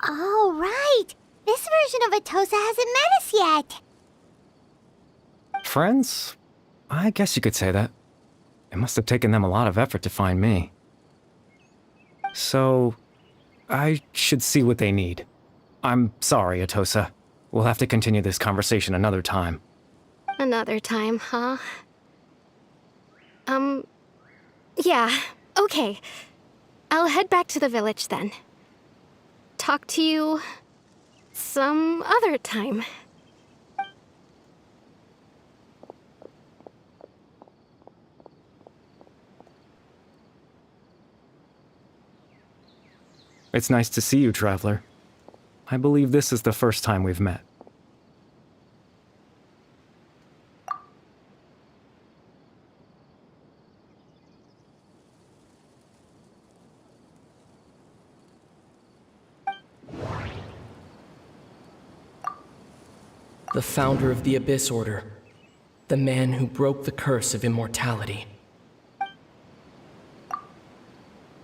Oh, right! This version of Atosa hasn't met us yet! Friends? I guess you could say that. It must have taken them a lot of effort to find me. So, I should see what they need. I'm sorry, Atosa. We'll have to continue this conversation another time. Another time, huh? Yeah, okay. I'll head back to the village then. Talk to you some other time. It's nice to see you, Traveler. I believe this is the first time we've met. The founder of the Abyss Order. The man who broke the curse of immortality.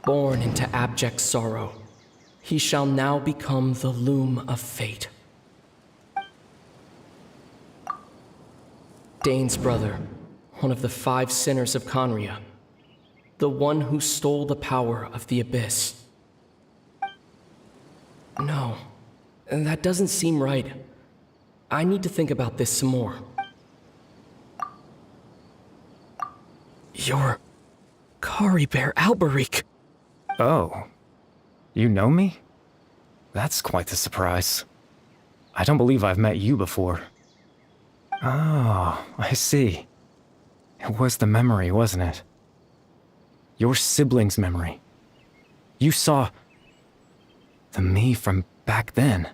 Born into abject sorrow, he shall now become the loom of fate. Dane's brother, one of the 5 sinners of Conria. The one who stole the power of the Abyss. No, that doesn't seem right. I need to think about this some more. You're Kari Bear Alberic. Oh, you know me? That's quite the surprise. I don't believe I've met you before. Oh, I see. It was the memory, wasn't it? Your sibling's memory. You saw the me from back then.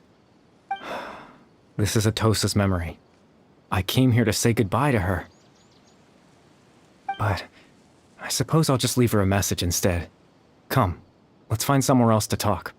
This is Atosa's memory. I came here to say goodbye to her. But I suppose I'll just leave her a message instead. Come, let's find somewhere else to talk.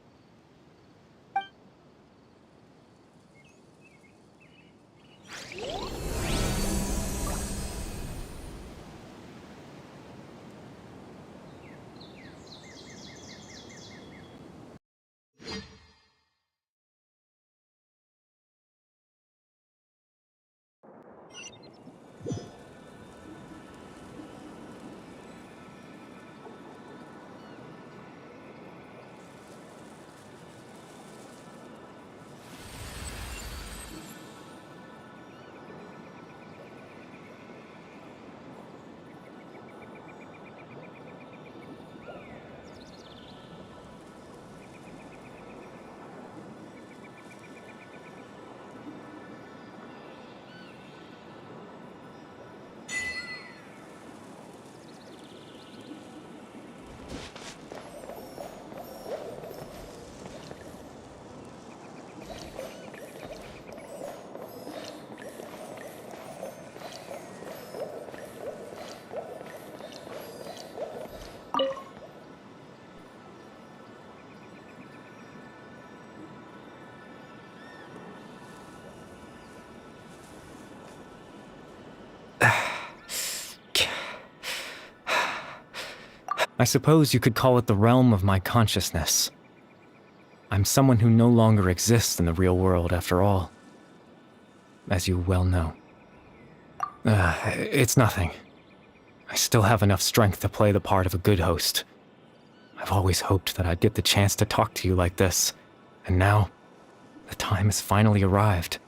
I suppose you could call it the realm of my consciousness. I'm someone who no longer exists in the real world, after all. As you well know. It's nothing. I still have enough strength to play the part of a good host. I've always hoped that I'd get the chance to talk to you like this, and now, the time has finally arrived.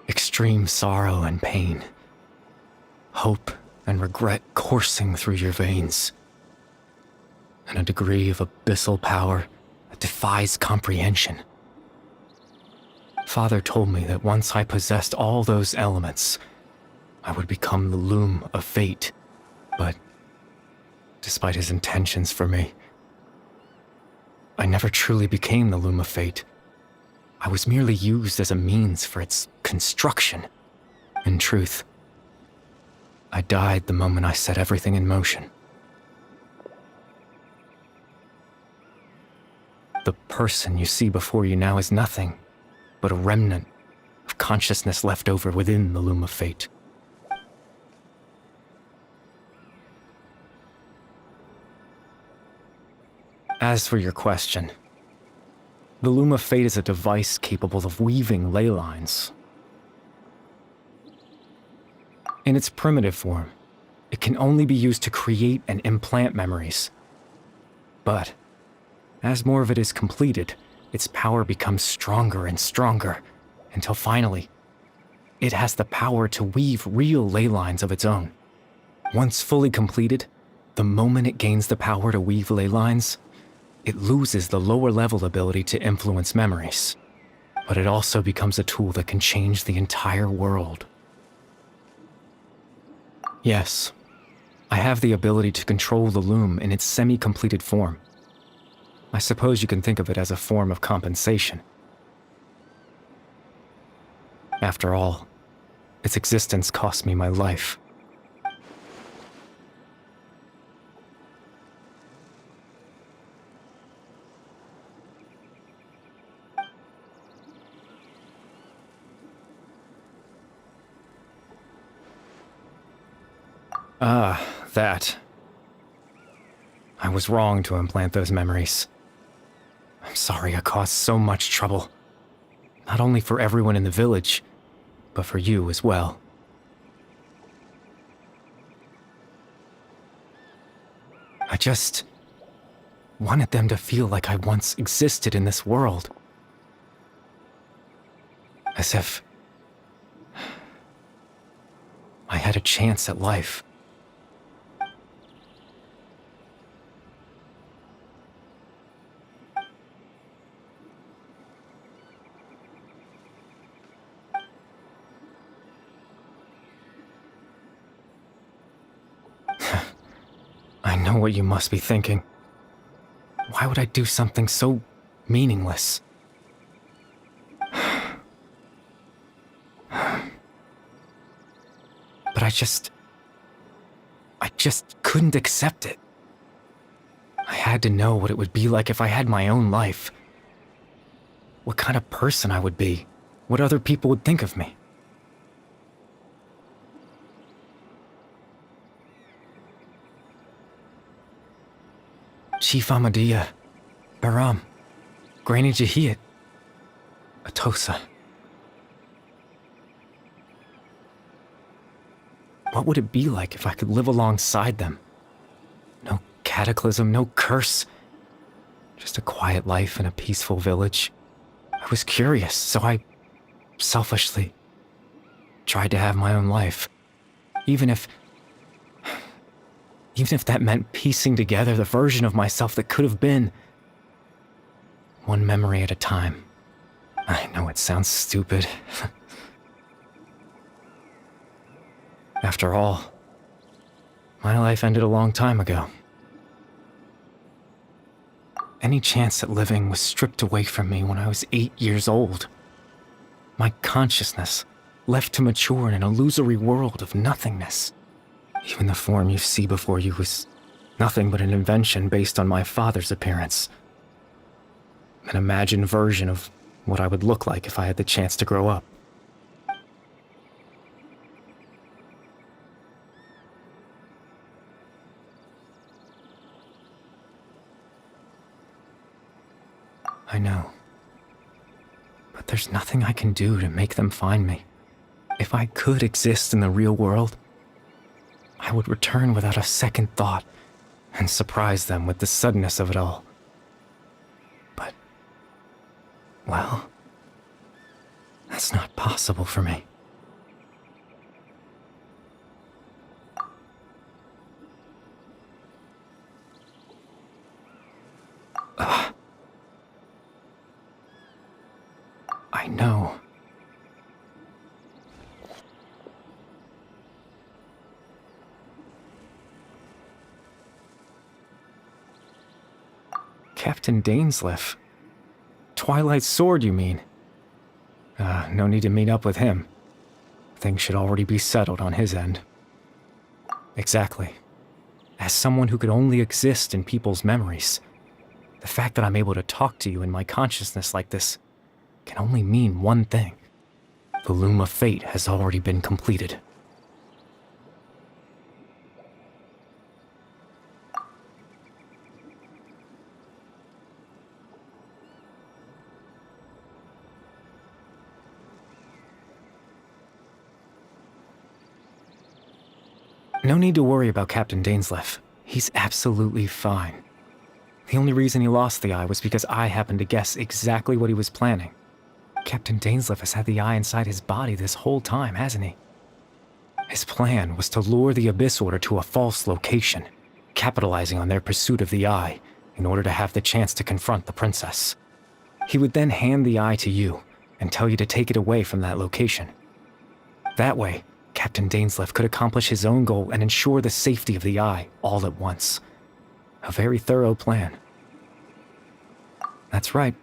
Extreme sorrow and pain. Hope and regret coursing through your veins. And a degree of abyssal power that defies comprehension. Father told me that once I possessed all those elements, I would become the loom of fate. But, despite his intentions for me, I never truly became the loom of fate. I was merely used as a means for its construction. In truth, I died the moment I set everything in motion. The person you see before you now is nothing but a remnant of consciousness left over within the loom of fate. As for your question, the loom of fate is a device capable of weaving ley lines. In its primitive form, it can only be used to create and implant memories. But, as more of it is completed, its power becomes stronger and stronger, until finally, it has the power to weave real ley lines of its own. Once fully completed, the moment it gains the power to weave ley lines, it loses the lower level ability to influence memories. But it also becomes a tool that can change the entire world. Yes. I have the ability to control the loom in its semi-completed form. I suppose you can think of it as a form of compensation. After all, its existence cost me my life. Ah, that. I was wrong to implant those memories. I'm sorry I caused so much trouble. Not only for everyone in the village, but for you as well. I just wanted them to feel like I once existed in this world. As if I had a chance at life. I know what you must be thinking. Why would I do something so meaningless? But I just couldn't accept it. I had to know what it would be like if I had my own life. What kind of person I would be. What other people would think of me. Chief Ahmadiyya, Baram, Granny Jahiyat, Atosa. What would it be like if I could live alongside them? No cataclysm, no curse. Just a quiet life in a peaceful village. I was curious, so I selfishly tried to have my own life. Even if that meant piecing together the version of myself that could have been. One memory at a time. I know it sounds stupid. After all, my life ended a long time ago. Any chance at living was stripped away from me when I was 8 years old. My consciousness left to mature in an illusory world of nothingness. Even the form you see before you was nothing but an invention based on my father's appearance. An imagined version of what I would look like if I had the chance to grow up. I know. But there's nothing I can do to make them find me. If I could exist in the real world, I would return without a second thought and surprise them with the suddenness of it all. But, well, that's not possible for me. I know. Captain Dainsleif. Twilight's sword, you mean? No need to meet up with him. Things should already be settled on his end. Exactly. As someone who could only exist in people's memories, the fact that I'm able to talk to you in my consciousness like this can only mean one thing. The loom of fate has already been completed. No need to worry about Captain Dainsleif. He's absolutely fine. The only reason he lost the eye was because I happened to guess exactly what he was planning. Captain Dainsleif has had the eye inside his body this whole time, hasn't he? His plan was to lure the Abyss Order to a false location, capitalizing on their pursuit of the eye in order to have the chance to confront the princess. He would then hand the eye to you and tell you to take it away from that location. That way, Captain Dainsleif could accomplish his own goal and ensure the safety of the Eye all at once. A very thorough plan. That's right,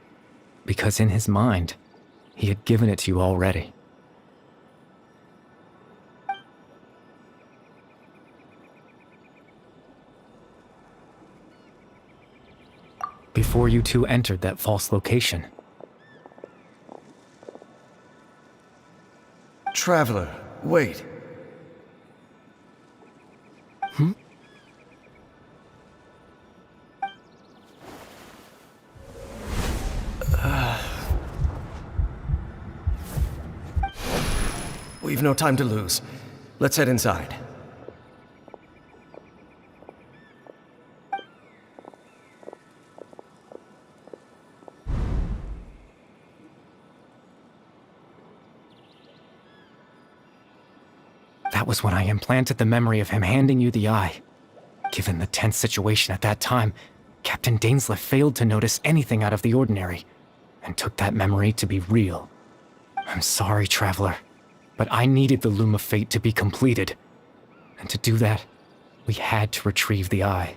because in his mind, he had given it to you already. Before you two entered that false location. Traveler, wait. We've no time to lose. Let's head inside. That was when I implanted the memory of him handing you the Eye. Given the tense situation at that time, Captain Dainsleif failed to notice anything out of the ordinary, and took that memory to be real. I'm sorry, Traveler, but I needed the Loom of Fate to be completed. And to do that, we had to retrieve the Eye.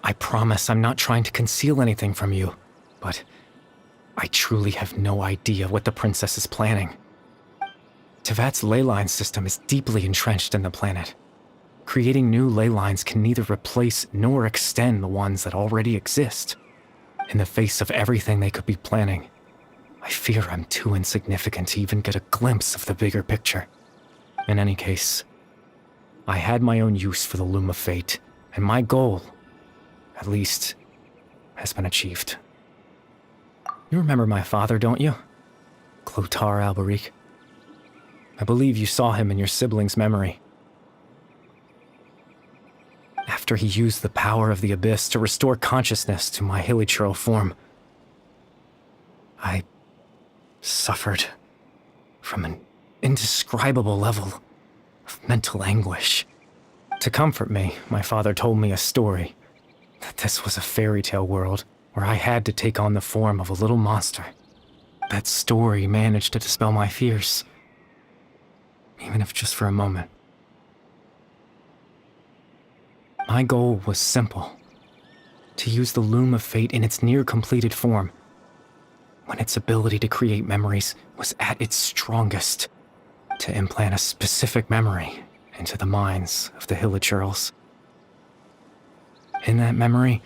I promise I'm not trying to conceal anything from you, but I truly have no idea what the Princess is planning. Tevat's ley line system is deeply entrenched in the planet. Creating new ley lines can neither replace nor extend the ones that already exist. In the face of everything they could be planning, I fear I'm too insignificant to even get a glimpse of the bigger picture. In any case, I had my own use for the Loom of Fate, and my goal, at least, has been achieved. You remember my father, don't you? Clotar Alberic. I believe you saw him in your sibling's memory. After he used the power of the Abyss to restore consciousness to my hilichurl form, I suffered from an indescribable level of mental anguish. To comfort me, my father told me a story, that this was a fairy tale world where I had to take on the form of a little monster. That story managed to dispel my fears, even if just for a moment. My goal was simple: to use the Loom of Fate in its near-completed form, when its ability to create memories was at its strongest, to implant a specific memory into the minds of the hilichurls. In that memory,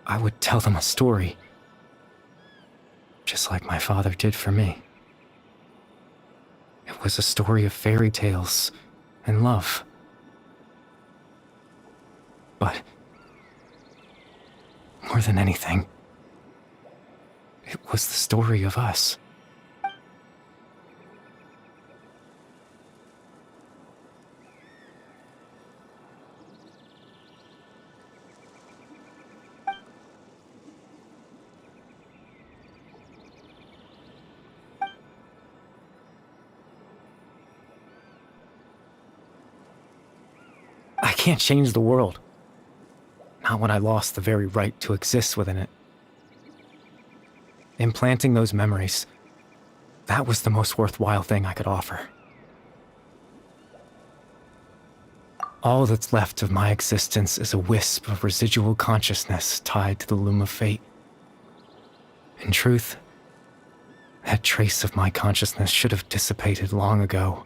I would tell them a story, just like my father did for me. It was a story of fairy tales and love. But more than anything, it was the story of us. I can't change the world. Not when I lost the very right to exist within it. Implanting those memories, that was the most worthwhile thing I could offer. All that's left of my existence is a wisp of residual consciousness tied to the Loom of Fate. In truth, that trace of my consciousness should have dissipated long ago.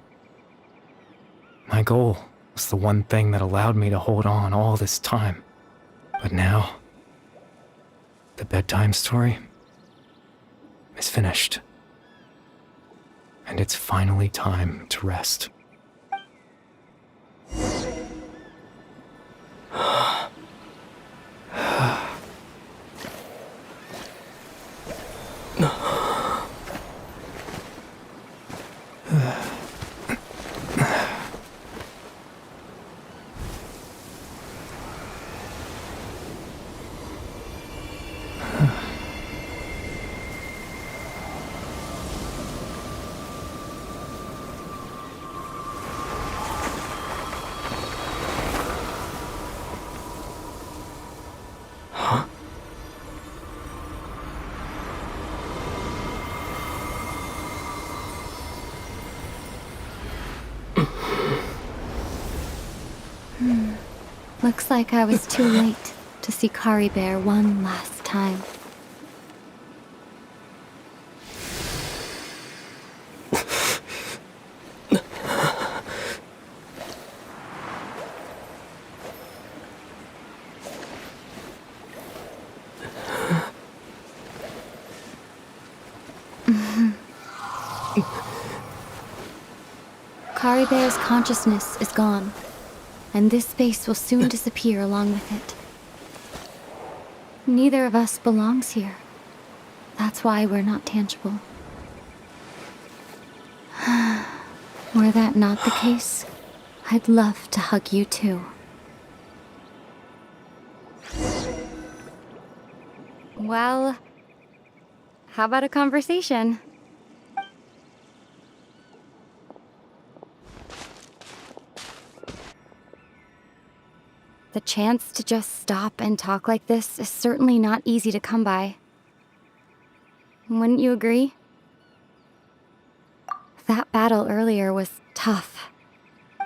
My goal was the one thing that allowed me to hold on all this time. But now, the bedtime story is finished. And it's finally time to rest. Looks like I was too late to see Kari Bear one last time. Kari Bear's consciousness is gone, and this space will soon disappear along with it. Neither of us belongs here. That's why we're not tangible. Were that not the case, I'd love to hug you too. Well, how about a conversation? The chance to just stop and talk like this is certainly not easy to come by. Wouldn't you agree? That battle earlier was tough.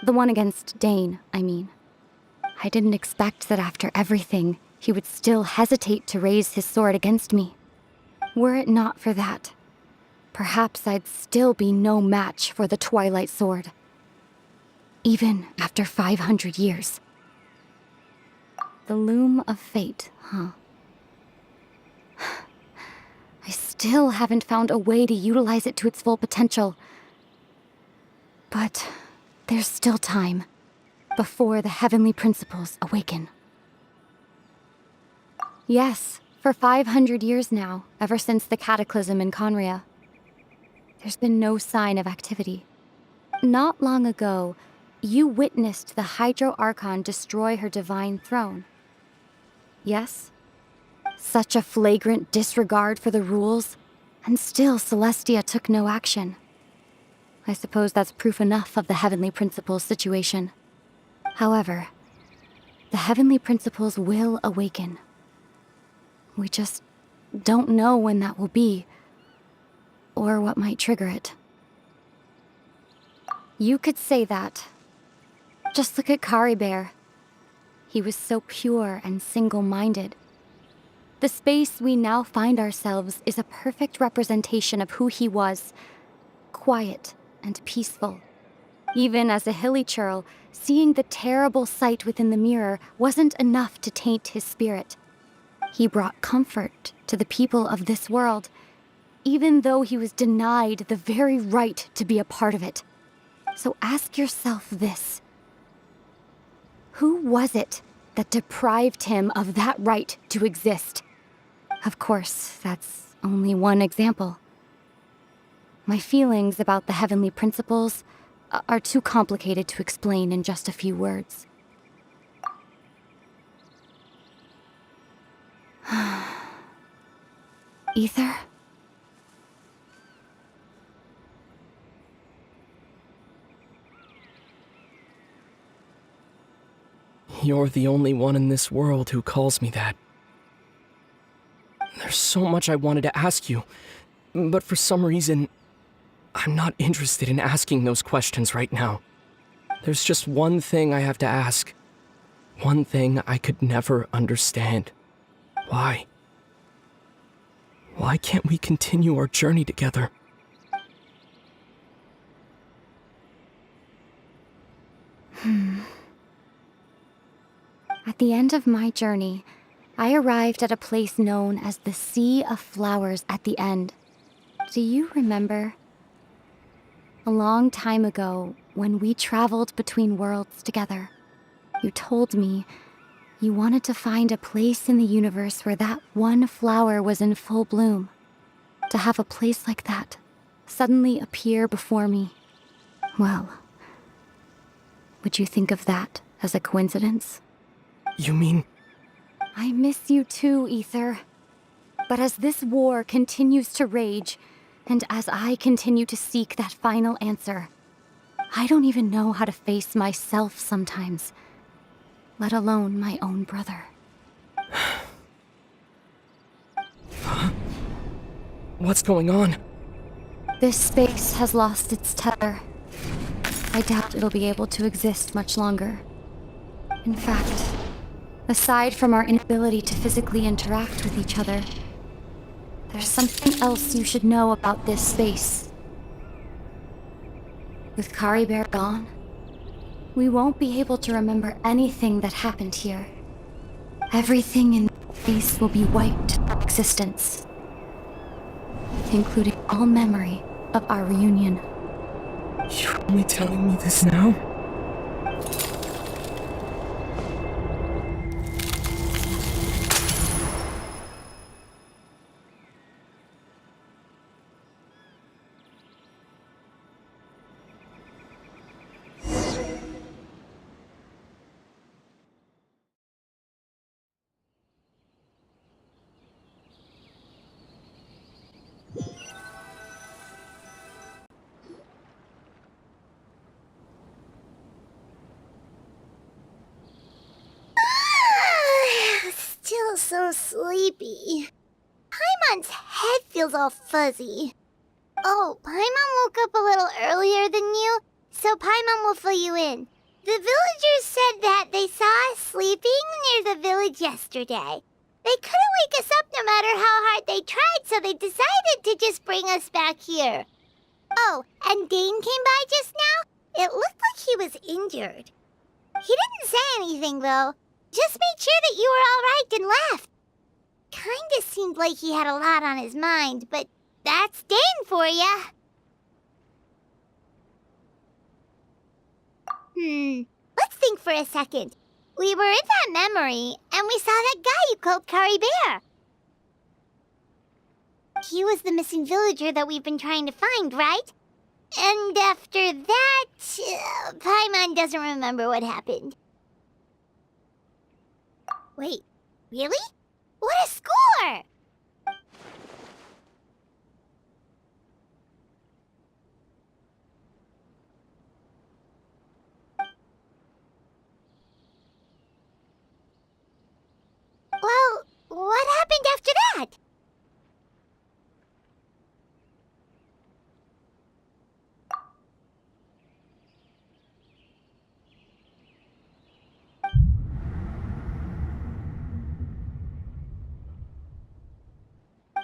The one against Dane, I mean. I didn't expect that after everything, he would still hesitate to raise his sword against me. Were it not for that, perhaps I'd still be no match for the Twilight Sword. Even after 500 years. The loom of fate, huh? I still haven't found a way to utilize it to its full potential. But there's still time before the heavenly principles awaken. Yes, for 500 years now, ever since the cataclysm in Conria, there's been no sign of activity. Not long ago, you witnessed the Hydro Archon destroy her divine throne. Yes? Such a flagrant disregard for the rules, and still Celestia took no action. I suppose that's proof enough of the Heavenly Principles situation. However, the Heavenly Principles will awaken. We just don't know when that will be, or what might trigger it. You could say that. Just look at Kari Bear. He was so pure and single-minded. The space we now find ourselves is a perfect representation of who he was. Quiet and peaceful. Even as a hilly churl, seeing the terrible sight within the mirror wasn't enough to taint his spirit. He brought comfort to the people of this world, even though he was denied the very right to be a part of it. So ask yourself this. Who was it that deprived him of that right to exist? Of course, that's only one example. My feelings about the heavenly principles are too complicated to explain in just a few words. Ether? You're the only one in this world who calls me that. There's so much I wanted to ask you, but for some reason, I'm not interested in asking those questions right now. There's just one thing I have to ask. One thing I could never understand. Why? Why can't we continue our journey together? At the end of my journey, I arrived at a place known as the Sea of Flowers at the end. Do you remember? A long time ago, when we traveled between worlds together, you told me you wanted to find a place in the universe where that one flower was in full bloom. To have a place like that suddenly appear before me. Well, would you think of that as a coincidence? You mean... I miss you too, Ether. But as this war continues to rage, and as I continue to seek that final answer, I don't even know how to face myself sometimes, let alone my own brother. What's going on? This space has lost its tether. I doubt it'll be able to exist much longer. In fact, aside from our inability to physically interact with each other, there's something else you should know about this space. With Kari Bear gone, we won't be able to remember anything that happened here. Everything in this space will be wiped from existence, including all memory of our reunion. You're only telling me this now? Still so sleepy. Paimon's head feels all fuzzy. Oh, Paimon woke up a little earlier than you, so Paimon will fill you in. The villagers said that they saw us sleeping near the village yesterday. They couldn't wake us up no matter how hard they tried, so they decided to just bring us back here. Oh, and Dane came by just now. It looked like he was injured. He didn't say anything, though. Just made sure that you were all right and left. Kinda seemed like he had a lot on his mind, but that's Dane for ya. Let's think for a second. We were in that memory, and we saw that guy you called Kari Bear. He was the missing villager that we've been trying to find, right? And after that, Paimon doesn't remember what happened. Wait, really? What a score! Well, what happened after that?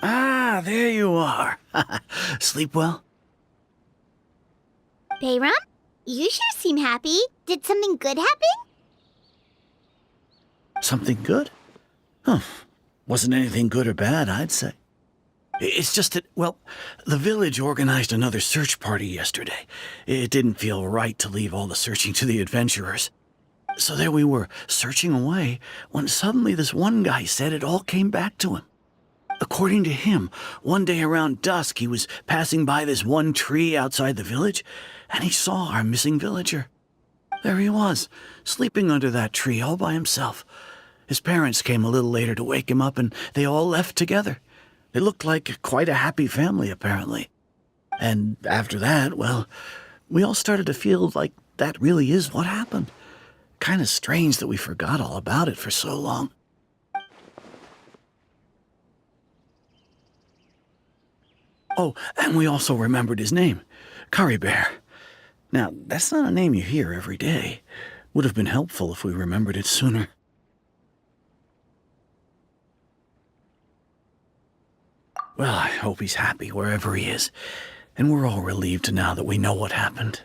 Ah, there you are. Sleep well? Bayram? You sure seem happy. Did something good happen? Something good? Huh. Wasn't anything good or bad, I'd say. It's just that, well, the village organized another search party yesterday. It didn't feel right to leave all the searching to the adventurers. So there we were, searching away, when suddenly this one guy said it all came back to him. According to him, one day around dusk he was passing by this one tree outside the village, and he saw our missing villager. There he was, sleeping under that tree all by himself. His parents came a little later to wake him up, and they all left together. They looked like quite a happy family, apparently. And after that, well, we all started to feel like that really is what happened. Kind of strange that we forgot all about it for so long. Oh, and we also remembered his name, Kari Bear. Now, that's not a name you hear every day. Would have been helpful if we remembered it sooner. Well, I hope he's happy wherever he is, and we're all relieved now that we know what happened.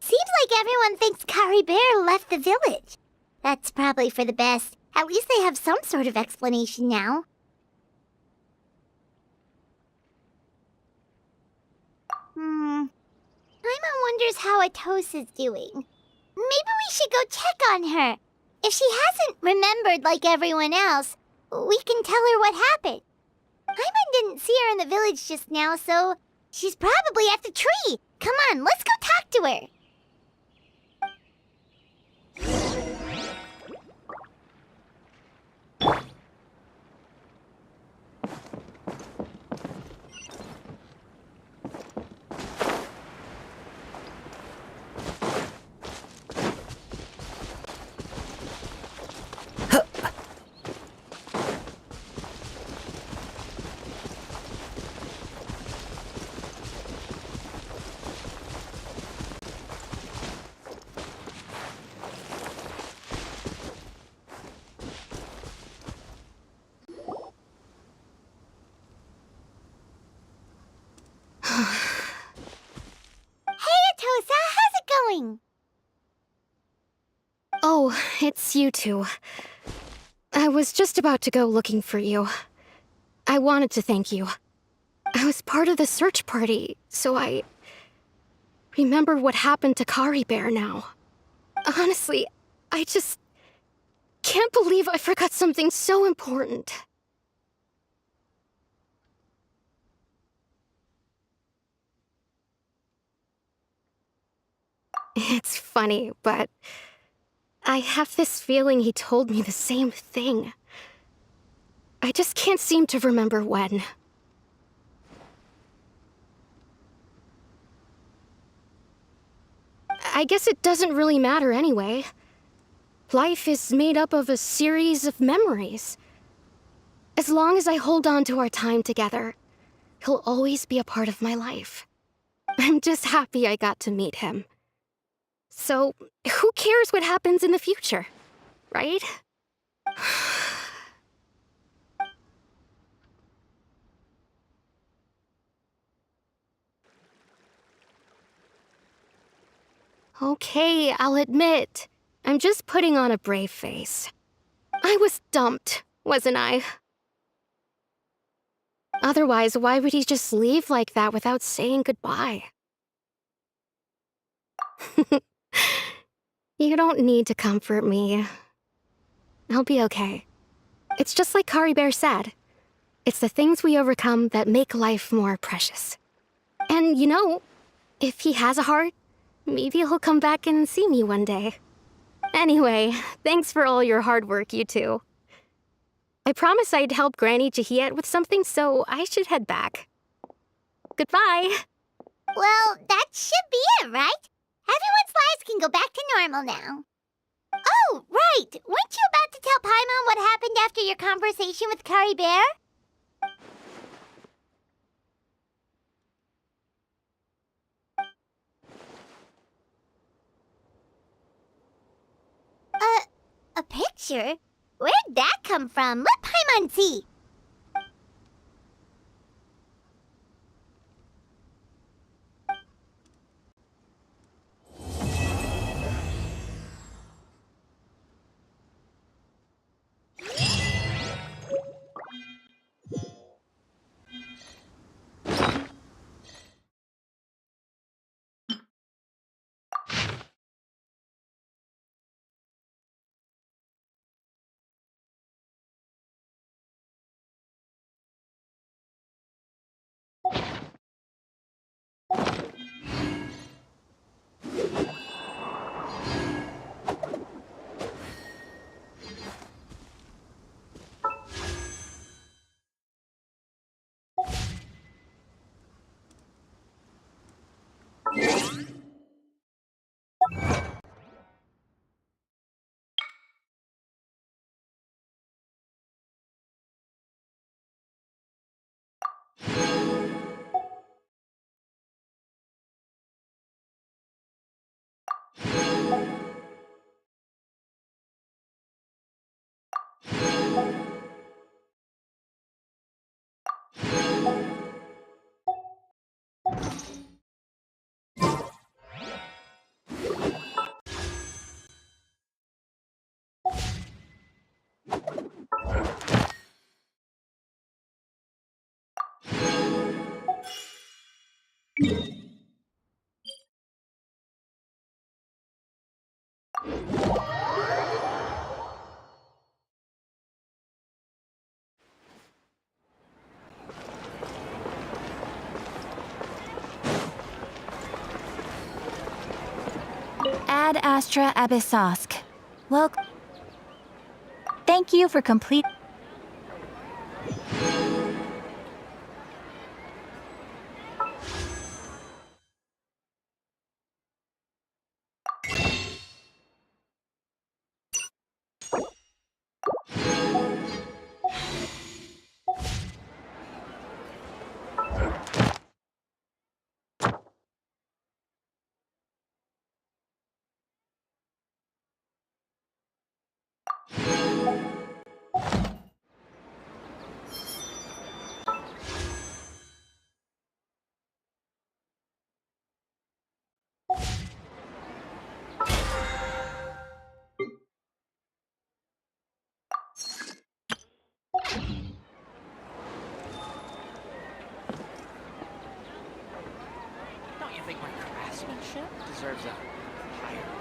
Seems like everyone thinks Kari Bear left the village. That's probably for the best. At least they have some sort of explanation now. Paimon wonders how Atosa's doing. Maybe we should go check on her. If she hasn't remembered like everyone else, we can tell her what happened. Paimon didn't see her in the village just now, so she's probably at the tree. Come on, let's go talk to her. doing? Oh, it's you two. I was just about to go looking for you. I wanted to thank you. I was part of the search party, so I remember what happened to Kari Bear now. Honestly, I just can't believe I forgot something so important. It's funny, but I have this feeling he told me the same thing. I just can't seem to remember when. I guess it doesn't really matter anyway. Life is made up of a series of memories. As long as I hold on to our time together, he'll always be a part of my life. I'm just happy I got to meet him. So, who cares what happens in the future, right? Okay, I'll admit, I'm just putting on a brave face. I was dumped, wasn't I? Otherwise, why would he just leave like that without saying goodbye? You don't need to comfort me. I'll be okay. It's just like Kari Bear said. It's the things we overcome that make life more precious. And you know, if he has a heart, maybe he'll come back and see me one day. Anyway, thanks for all your hard work, you two. I promised I'd help Granny Jahiet with something, so I should head back. Goodbye. Well, that should be it, right? Everyone's lives can go back to normal now. Oh, right! Weren't you about to tell Paimon what happened after your conversation with Kari Bear? A picture? Where'd that come from? Let Paimon see. Ad Astra Abyssosk. Well, thank you for complete. champ deserves a higher